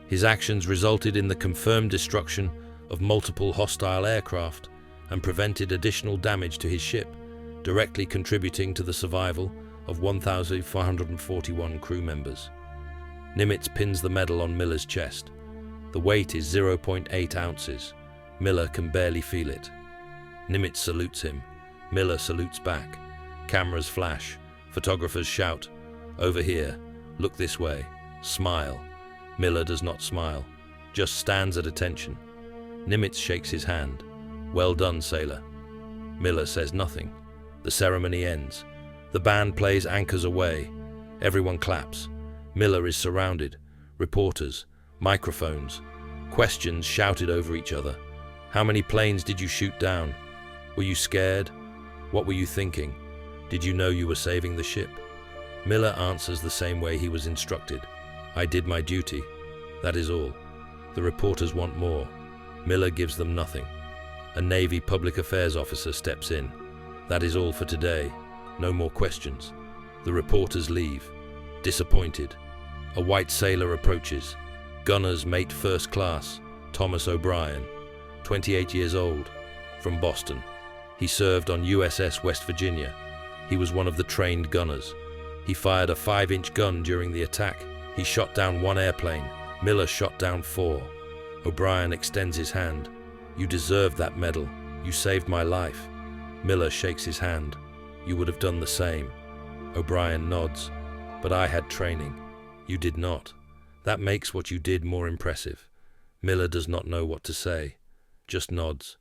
His actions resulted in the confirmed destruction of multiple hostile aircraft and prevented additional damage to his ship, directly contributing to the survival of 1,441 crew members. Nimitz pins the medal on Miller's chest. The weight is 0.8 ounces. Miller can barely feel it. Nimitz salutes him. Miller salutes back. Cameras flash. Photographers shout, "Over here. Look this way. Smile." Miller does not smile, just stands at attention. Nimitz shakes his hand. "Well done, sailor." Miller says nothing. The ceremony ends. The band plays Anchors Away. Everyone claps. Miller is surrounded. Reporters, microphones, questions shouted over each other. How many planes did you shoot down? Were you scared? What were you thinking? Did you know you were saving the ship? Miller answers the same way he was instructed. "I did my duty. That is all." The reporters want more. Miller gives them nothing. A Navy public affairs officer steps in. "That is all for today. No more questions." The reporters leave, disappointed. A white sailor approaches. Gunner's mate first class, Thomas O'Brien, 28 years old, from Boston. He served on USS West Virginia. He was one of the trained gunners. He fired a 5-inch gun during the attack. He shot down 1 airplane. Miller shot down 4. O'Brien extends his hand. "You deserve that medal. You saved my life." Miller shakes his hand. "You would have done the same." O'Brien nods. "But I had training. You did not. That makes what you did more impressive." Miller does not know what to say, just nods.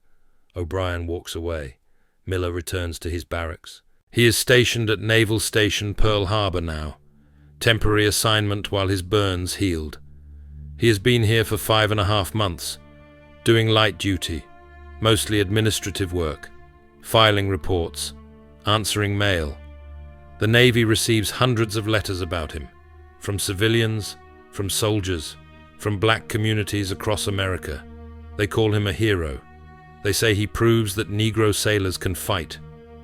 O'Brien walks away. Miller returns to his barracks. He is stationed at Naval Station Pearl Harbor now. Temporary assignment while his burns healed. He has been here for 5.5 months, doing light duty, mostly administrative work, filing reports, answering mail. The Navy receives hundreds of letters about him, from civilians, from soldiers, from black communities across America. They call him a hero. They say he proves that Negro sailors can fight,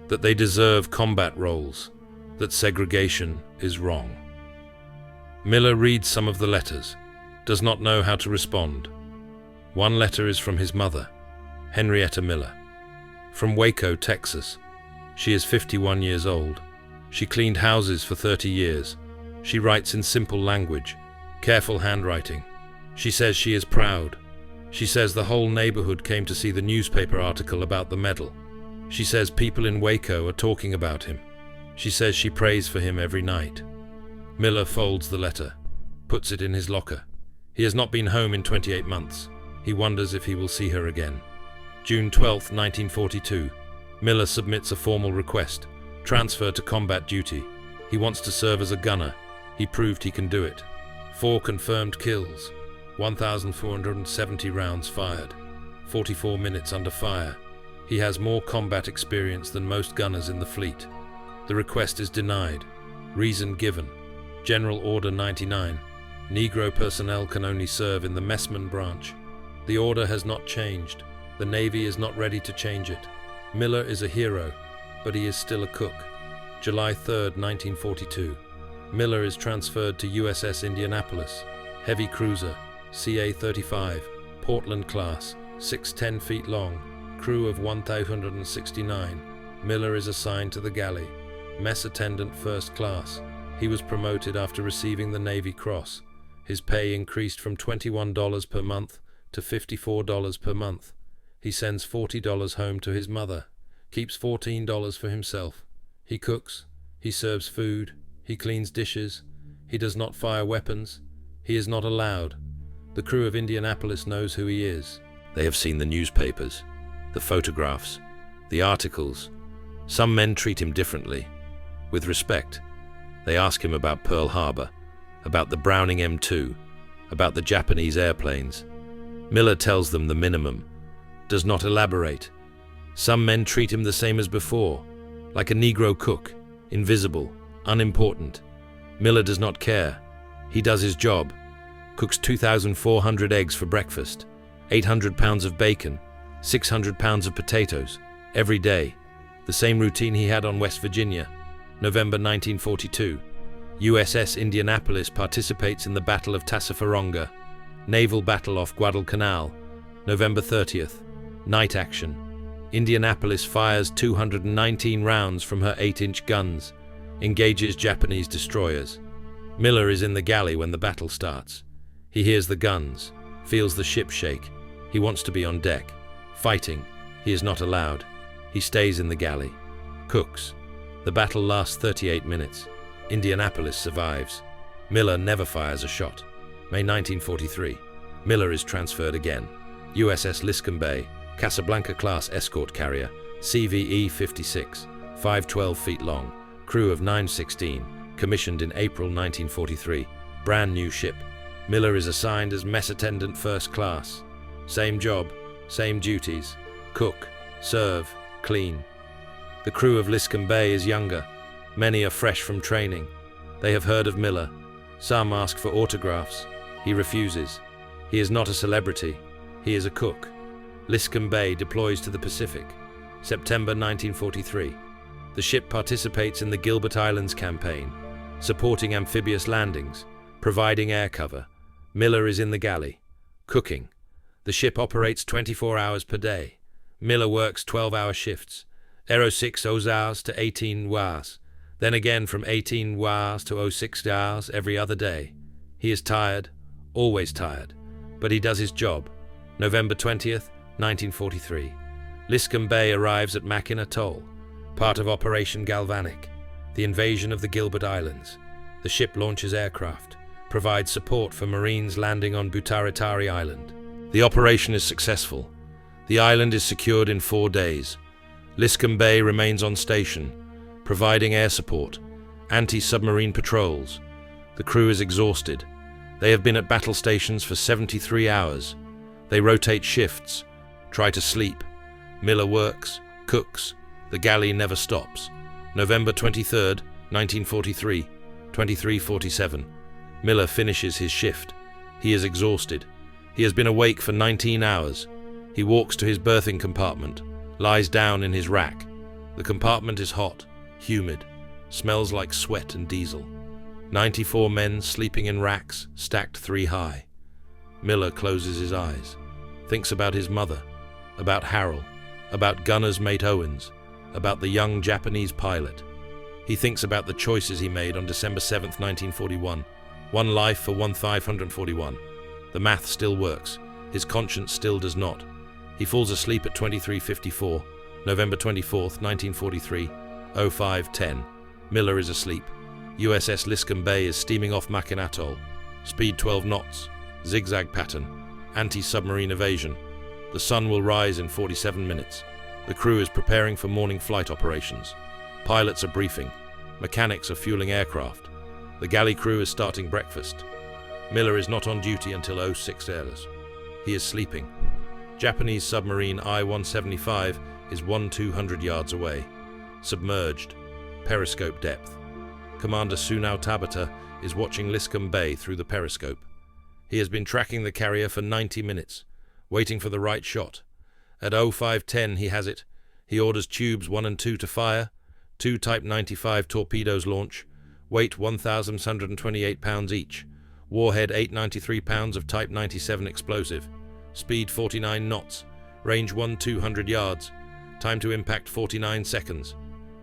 that they deserve combat roles, that segregation is wrong. Miller reads some of the letters, does not know how to respond. One letter is from his mother, Henrietta Miller, from Waco, Texas. She is 51 years old. She cleaned houses for 30 years. She writes in simple language, careful handwriting. She says she is proud. She says the whole neighborhood came to see the newspaper article about the medal. She says people in Waco are talking about him. She says she prays for him every night. Miller folds the letter, puts it in his locker. He has not been home in 28 months. He wonders if he will see her again. June 12, 1942. Miller submits a formal request, transfer to combat duty. He wants to serve as a gunner. He proved he can do it. 4 confirmed kills, 1,470 rounds fired, 44 minutes under fire. He has more combat experience than most gunners in the fleet. The request is denied. Reason given. General Order 99. Negro personnel can only serve in the messman branch. The order has not changed. The Navy is not ready to change it. Miller is a hero, but he is still a cook. July 3, 1942. Miller is transferred to USS Indianapolis, heavy cruiser, CA-35, Portland class, 6'10" feet long, crew of 1,269. Miller is assigned to the galley, mess attendant first class. He was promoted after receiving the Navy Cross. His pay increased from $21 per month to $54 per month. He sends $40 home to his mother, Keeps $14 for himself. He cooks. He serves food. He cleans dishes. He does not fire weapons. He is not allowed. The crew of Indianapolis knows who he is. They have seen the newspapers, the photographs, the articles. Some men treat him differently. With respect, they ask him about Pearl Harbor, about the Browning M2, about the Japanese airplanes. Miller tells them the minimum, does not elaborate. Some men treat him the same as before, like a Negro cook, invisible, unimportant. Miller does not care. He does his job, cooks 2,400 eggs for breakfast, 800 pounds of bacon, 600 pounds of potatoes, every day. The same routine he had on West Virginia. November 1942. USS Indianapolis participates in the Battle of Tassafaronga. Naval battle off Guadalcanal. November 30th. Night action. Indianapolis fires 219 rounds from her 8-inch guns. Engages Japanese destroyers. Miller is in the galley when the battle starts. He hears the guns, feels the ship shake. He wants to be on deck. Fighting. He is not allowed. He stays in the galley. Cooks. The battle lasts 38 minutes. Indianapolis survives. Miller never fires a shot. May 1943. Miller is transferred again. USS Liscombe Bay, Casablanca-class escort carrier, CVE 56, 512 feet long, crew of 916, commissioned in April 1943, brand new ship. Miller is assigned as mess attendant first class. Same job, same duties, cook, serve, clean. The crew of Liscombe Bay is younger. Many are fresh from training. They have heard of Miller. Some ask for autographs. He refuses. He is not a celebrity. He is a cook. Liscombe Bay deploys to the Pacific. September 1943. The ship participates in the Gilbert Islands campaign, supporting amphibious landings, providing air cover. Miller is in the galley, cooking. The ship operates 24 hours per day. Miller works 12-hour shifts, 06 hours to 18 hours, then again from 18 hours to 06 hours every other day. He is tired, always tired, but he does his job. November 20th, 1943. Liscombe Bay arrives at Mackinac Atoll, part of Operation Galvanic, the invasion of the Gilbert Islands. The ship launches aircraft, provides support for Marines landing on Butaritari Island. The operation is successful. The island is secured in 4 days. Liscombe Bay remains on station, providing air support, anti-submarine patrols. The crew is exhausted. They have been at battle stations for 73 hours. They rotate shifts, try to sleep. Miller works, cooks. The galley never stops. November 23rd, 1943, 23:47. Miller finishes his shift. He is exhausted. He has been awake for 19 hours. He walks to his berthing compartment, lies down in his rack. The compartment is hot, humid, smells like sweat and diesel. 94 men sleeping in racks, stacked 3 high. Miller closes his eyes, thinks about his mother, about Harold, about gunner's mate Owens, about the young Japanese pilot. He thinks about the choices he made on December 7th, 1941. 1 life for 1,541. The math still works. His conscience still does not. He falls asleep at 23:54, November 24th, 1943, 05:10. Miller is asleep. USS Liscombe Bay is steaming off Mackinac Atoll. Speed 12 knots. Zigzag pattern. Anti-submarine evasion. The sun will rise in 47 minutes. The crew is preparing for morning flight operations. Pilots are briefing. Mechanics are fueling aircraft. The galley crew is starting breakfast. Miller is not on duty until 06 hours. He is sleeping. Japanese submarine I-175 is 1,200 yards away. Submerged. Periscope depth. Commander Sunao Tabata is watching Liscombe Bay through the periscope. He has been tracking the carrier for 90 minutes, waiting for the right shot. At 05:10 he has it. He orders tubes 1 and 2 to fire, 2 Type 95 torpedoes launch, weight 1,128 pounds each, warhead 893 pounds of Type 97 explosive, speed 49 knots, range 1,200 yards, time to impact 49 seconds.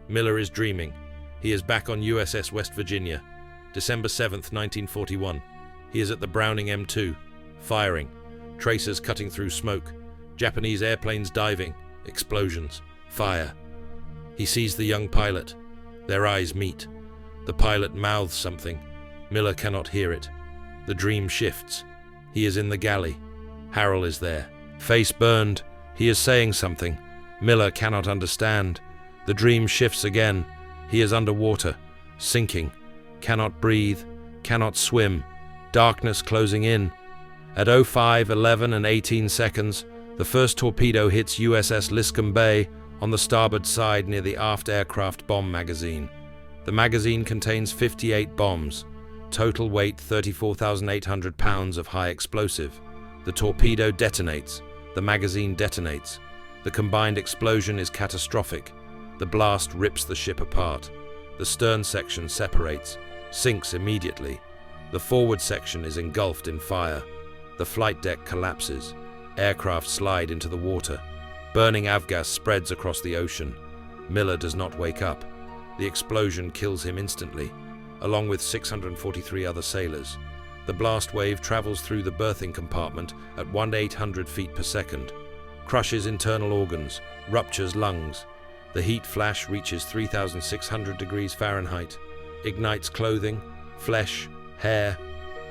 Miller is dreaming. He is back on USS West Virginia, December 7th, 1941. He is at the Browning M2, firing, tracers cutting through smoke, Japanese airplanes diving, explosions, fire. He sees the young pilot. Their eyes meet. The pilot mouths something. Miller cannot hear it. The dream shifts. He is in the galley. Harrell is there. Face burned. He is saying something. Miller cannot understand. The dream shifts again. He is underwater, sinking. Cannot breathe. Cannot swim. Darkness closing in. At 05:11 and 18 seconds, the first torpedo hits USS Liscombe Bay on the starboard side near the aft aircraft bomb magazine. The magazine contains 58 bombs, total weight 34,800 pounds of high explosive. The torpedo detonates. The magazine detonates. The combined explosion is catastrophic. The blast rips the ship apart. The stern section separates, sinks immediately. The forward section is engulfed in fire. The flight deck collapses. Aircraft slide into the water. Burning avgas spreads across the ocean. Miller does not wake up. The explosion kills him instantly, along with 643 other sailors. The blast wave travels through the berthing compartment at 1,800 feet per second, crushes internal organs, ruptures lungs. The heat flash reaches 3,600 degrees Fahrenheit, ignites clothing, flesh, hair.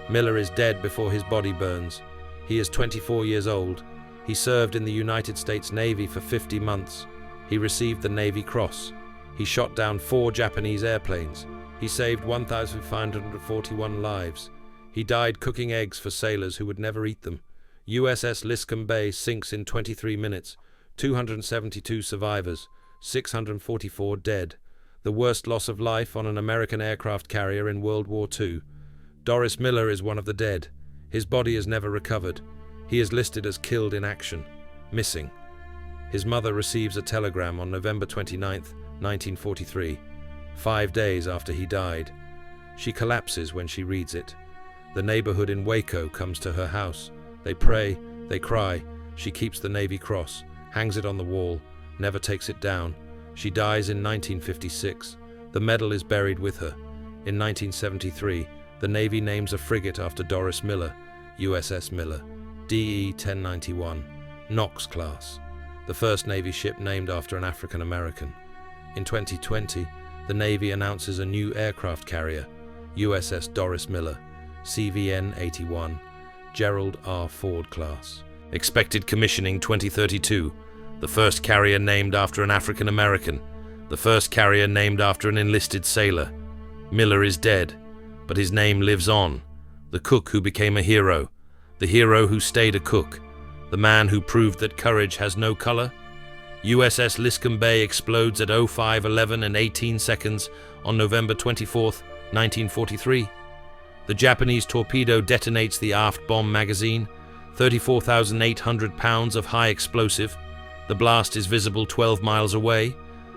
Miller is dead before his body burns. He is 24 years old. He served in the United States Navy for 50 months. He received the Navy Cross. He shot down 4 Japanese airplanes. He saved 1,541 lives. He died cooking eggs for sailors who would never eat them. USS Liscombe Bay sinks in 23 minutes. 272 survivors, 644 dead. The worst loss of life on an American aircraft carrier in World War II. Doris Miller is one of the dead. His body is never recovered. He is listed as killed in action, missing. His mother receives a telegram on November 29, 1943, 5 days after he died. She collapses when she reads it. The neighborhood in Waco comes to her house. They pray, they cry. She keeps the Navy Cross, hangs it on the wall, never takes it down. She dies in 1956. The medal is buried with her. In 1973, the Navy names a frigate after Doris Miller, USS Miller, DE 1091, Knox class, the first Navy ship named after an African American. In 2020, the Navy announces a new aircraft carrier, USS Doris Miller, CVN 81, Gerald R. Ford class. Expected commissioning 2032, the first carrier named after an African American, the first carrier named after an enlisted sailor. Miller is dead, but his name lives on. The cook who became a hero, the hero who stayed a cook, the man who proved that courage has no color. USS Liscombe Bay explodes at 05:11 and 18 seconds on November 24, 1943. The Japanese torpedo detonates the aft bomb magazine, 34,800 pounds of high explosive. The blast is visible 12 miles away.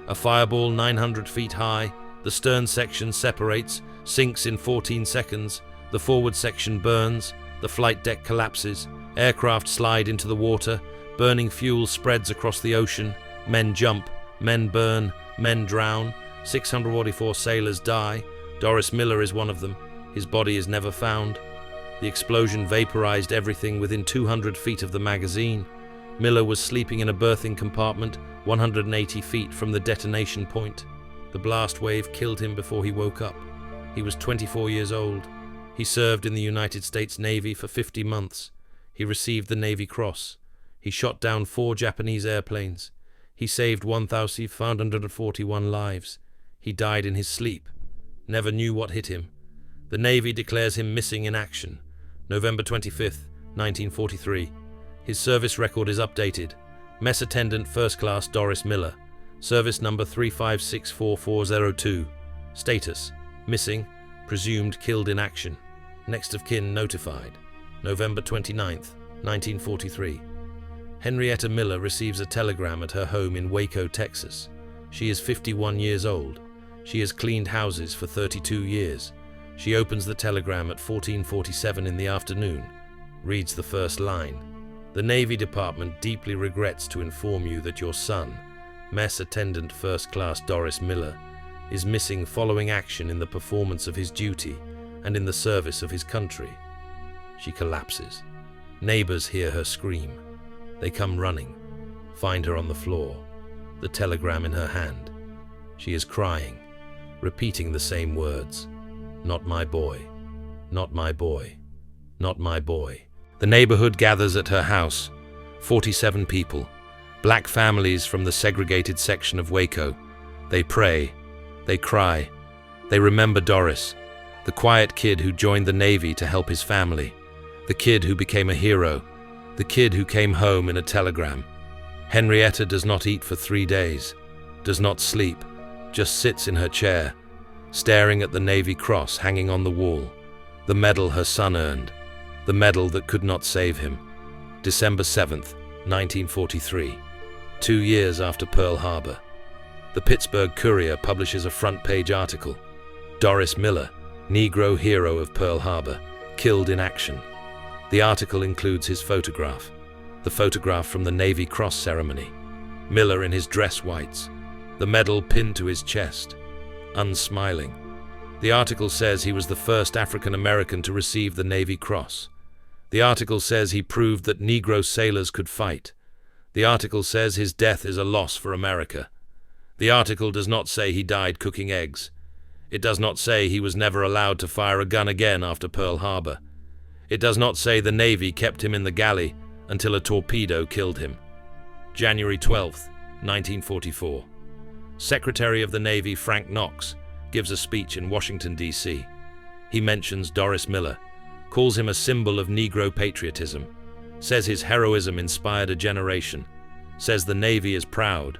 A fireball 900 feet high. The stern section separates, sinks in 14 seconds. The forward section burns. The flight deck collapses. Aircraft slide into the water. Burning fuel spreads across the ocean. Men jump. Men burn. Men drown. 644 sailors die. Doris Miller is one of them. His body is never found. The explosion vaporized everything within 200 feet of the magazine. Miller was sleeping in a berthing compartment 180 feet from the detonation point. The blast wave killed him before he woke up. He was 24 years old. He served in the United States Navy for 50 months. He received the Navy Cross. He shot down 4 Japanese airplanes. He saved 1,541 lives. He died in his sleep. Never knew what hit him. The Navy declares him missing in action. November 25, 1943. His service record is updated. Mess Attendant First Class Doris Miller. Service number 3564402. Status: missing. Presumed killed in action. Next of kin notified. November 29, 1943. Henrietta Miller receives a telegram at her home in Waco, Texas. She is 51 years old. She has cleaned houses for 32 years. She opens the telegram at 14:47 in the afternoon. Reads the first line. The Navy Department deeply regrets to inform you that your son, Mess Attendant First Class Doris Miller, is missing following action in the performance of his duty and in the service of his country. She collapses. Neighbors hear her scream. They come running, find her on the floor, the telegram in her hand. She is crying, repeating the same words. Not my boy, not my boy, not my boy. The neighborhood gathers at her house. 47 people, black families from the segregated section of Waco. They pray, they cry, they remember Doris, the quiet kid who joined the Navy to help his family, the kid who became a hero, the kid who came home in a telegram. Henrietta does not eat for 3 days, does not sleep, just sits in her chair, staring at the Navy cross hanging on the wall, the medal her son earned, the medal that could not save him. December 7th, 1943, 2 years after Pearl Harbor. The Pittsburgh Courier publishes a front-page article. Doris Miller, Negro hero of Pearl Harbor, killed in action. The article includes his photograph, the photograph from the Navy Cross ceremony. Miller in his dress whites, the medal pinned to his chest, unsmiling. The article says he was the first African American to receive the Navy Cross. The article says he proved that Negro sailors could fight. The article says his death is a loss for America. The article does not say he died cooking eggs. It does not say he was never allowed to fire a gun again after Pearl Harbor. It does not say the Navy kept him in the galley until a torpedo killed him. January 12, 1944. Secretary of the Navy Frank Knox gives a speech in Washington, D.C. He mentions Doris Miller, calls him a symbol of Negro patriotism, says his heroism inspired a generation, says the Navy is proud.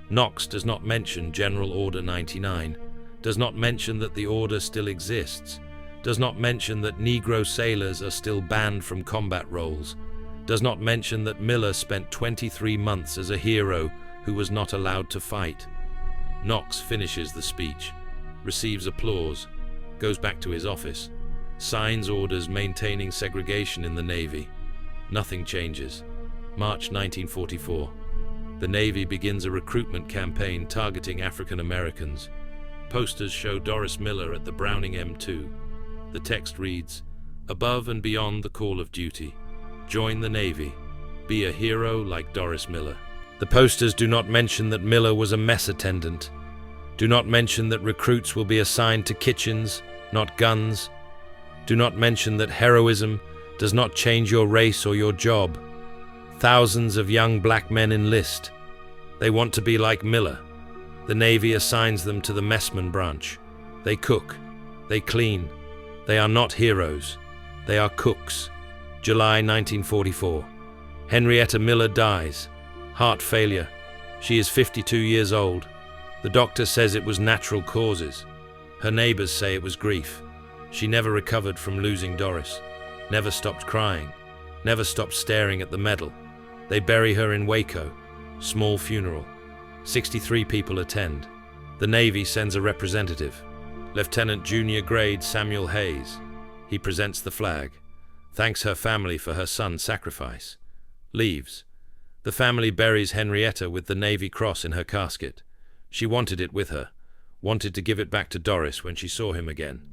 Knox does not mention General Order 99, does not mention that the order still exists, does not mention that Negro sailors are still banned from combat roles, does not mention that Miller spent 23 months as a hero who was not allowed to fight. Knox finishes the speech, receives applause, goes back to his office, signs orders maintaining segregation in the Navy. Nothing changes. March 1944. The Navy begins a recruitment campaign targeting African Americans. Posters show Doris Miller at the Browning M2. The text reads, "Above and beyond the call of duty. Join the Navy. Be a hero like Doris Miller." The posters do not mention that Miller was a mess attendant. Do not mention that recruits will be assigned to kitchens, not guns. Do not mention that heroism does not change your race or your job. Thousands of young black men enlist. They want to be like Miller. The Navy assigns them to the messman branch. They cook. They clean. They are not heroes. They are cooks. July 1944. Henrietta Miller dies. Heart failure. She is 52 years old. The doctor says it was natural causes. Her neighbors say it was grief. She never recovered from losing Doris. Never stopped crying. Never stopped staring at the medal. They bury her in Waco. Small funeral. 63 people attend. The Navy sends a representative. Lieutenant Junior Grade Samuel Hayes. He presents the flag. Thanks her family for her son's sacrifice. Leaves. The family buries Henrietta with the Navy Cross in her casket. She wanted it with her. Wanted to give it back to Doris when she saw him again.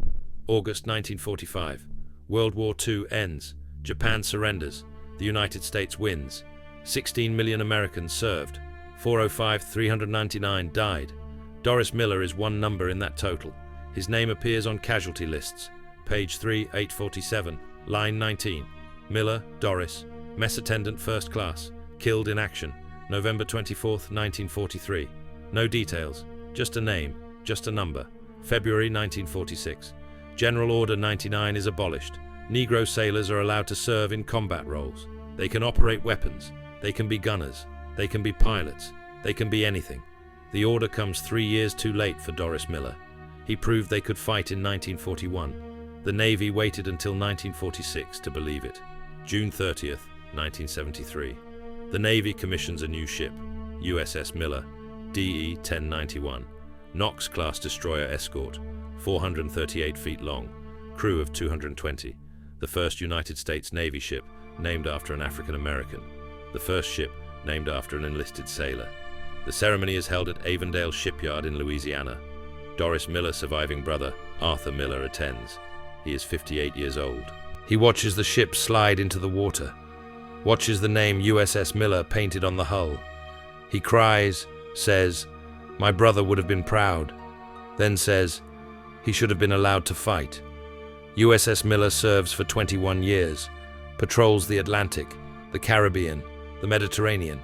August 1945. World War II ends. Japan surrenders. The United States wins. 16 million Americans served. 405,399 died. Doris Miller is one number in that total. His name appears on casualty lists. Page 3, 847, line 19. Miller, Doris, mess attendant first class, killed in action, November 24, 1943. No details, just a name, just a number. February 1946. General Order 99 is abolished. Negro sailors are allowed to serve in combat roles. They can operate weapons. They can be gunners. They can be pilots. They can be anything. The order comes 3 years too late for Doris Miller. He proved they could fight in 1941. The Navy waited until 1946 to believe it. June 30th, 1973. The Navy commissions a new ship, USS Miller, DE 1091, Knox-class destroyer escort, 438 feet long, crew of 220, the first United States Navy ship named after an African American, the first ship named after an enlisted sailor. The ceremony is held at Avondale Shipyard in Louisiana. Doris Miller's surviving brother, Arthur Miller, attends. He is 58 years old. He watches the ship slide into the water, watches the name USS Miller painted on the hull. He cries, says, My brother would have been proud. Then says, he should have been allowed to fight. USS Miller serves for 21 years, patrols the Atlantic, the Caribbean, the Mediterranean,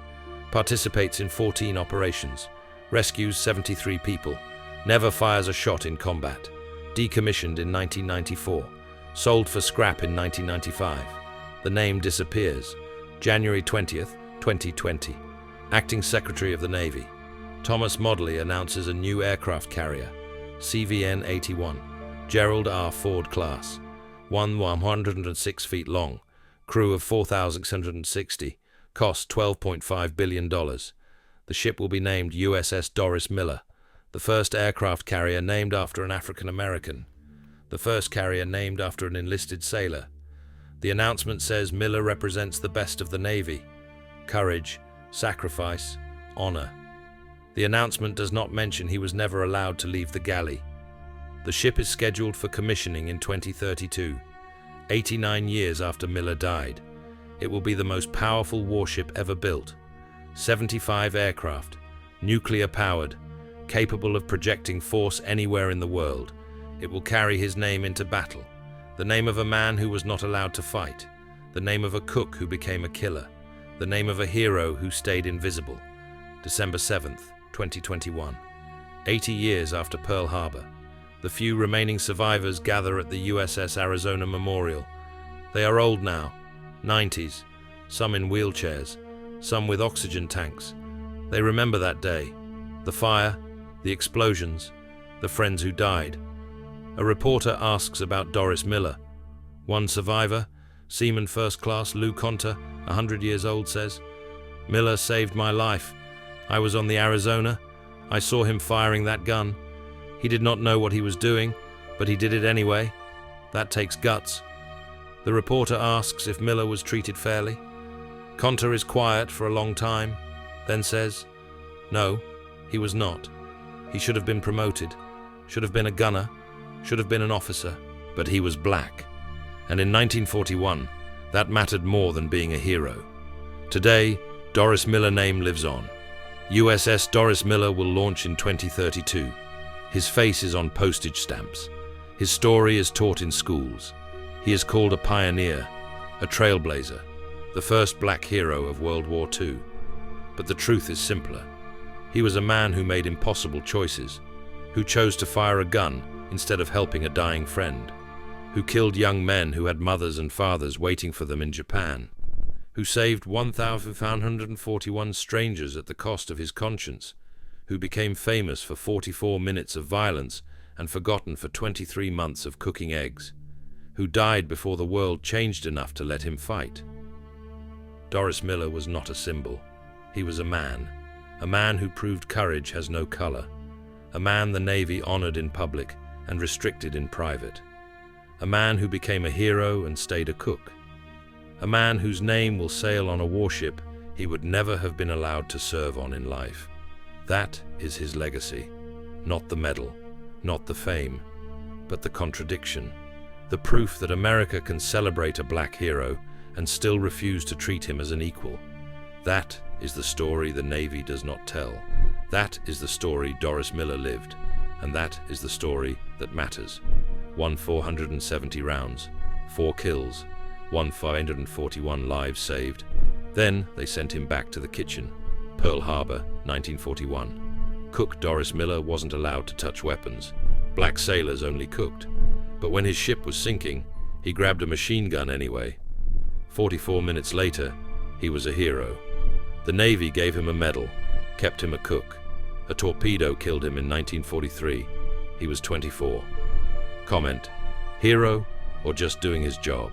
participates in 14 operations, rescues 73 people, never fires a shot in combat, decommissioned in 1994, sold for scrap in 1995. The name disappears. January 20th, 2020. Acting Secretary of the Navy. Thomas Modley announces a new aircraft carrier, CVN-81, Gerald R. Ford class, 106 feet long, crew of 4,660, cost $12.5 billion. The ship will be named USS Doris Miller, the first aircraft carrier named after an African American, the first carrier named after an enlisted sailor. The announcement says Miller represents the best of the Navy: courage, sacrifice, honor. The announcement does not mention he was never allowed to leave the galley. The ship is scheduled for commissioning in 2032, 89 years after Miller died. It will be the most powerful warship ever built. 75 aircraft, nuclear-powered, capable of projecting force anywhere in the world. It will carry his name into battle. The name of a man who was not allowed to fight. The name of a cook who became a killer. The name of a hero who stayed invisible. December 7th, 2021. 80 years after Pearl Harbor. The few remaining survivors gather at the USS Arizona Memorial. They are old now, 90s, some in wheelchairs, some with oxygen tanks. They remember that day, the fire, the explosions, the friends who died. A reporter asks about Doris Miller. One survivor, Seaman First Class Lou Conter, 100 years old, says, "Miller saved my life. I was on the Arizona. I saw him firing that gun. He did not know what he was doing, but he did it anyway. That takes guts." The reporter asks if Miller was treated fairly. Conter is quiet for a long time, then says, "No, he was not. He should have been promoted, should have been a gunner, should have been an officer, but he was black. And in 1941, that mattered more than being a hero." Today, Doris Miller name lives on. USS Doris Miller will launch in 2032. His face is on postage stamps. His story is taught in schools. He is called a pioneer, a trailblazer, the first black hero of World War II. But the truth is simpler. He was a man who made impossible choices, who chose to fire a gun instead of helping a dying friend, who killed young men who had mothers and fathers waiting for them in Japan, who saved 1,541 strangers at the cost of his conscience, who became famous for 44 minutes of violence and forgotten for 23 months of cooking eggs, who died before the world changed enough to let him fight. Doris Miller was not a symbol. He was a man who proved courage has no color, a man the Navy honored in public and restricted in private, a man who became a hero and stayed a cook, a man whose name will sail on a warship he would never have been allowed to serve on in life. That is his legacy, not the medal, not the fame, but the contradiction, the proof that America can celebrate a black hero and still refuse to treat him as an equal. That is the story the Navy does not tell. That is the story Doris Miller lived, and that is the story that matters. 470 rounds, 4 kills, 541 lives saved. Then they sent him back to the kitchen. Pearl Harbor, 1941. Cook Doris Miller wasn't allowed to touch weapons. Black sailors only cooked. But when his ship was sinking, he grabbed a machine gun anyway. 44 minutes later, he was a hero. The Navy gave him a medal, kept him a cook. A torpedo killed him in 1943. He was 24. Comment: hero or just doing his job?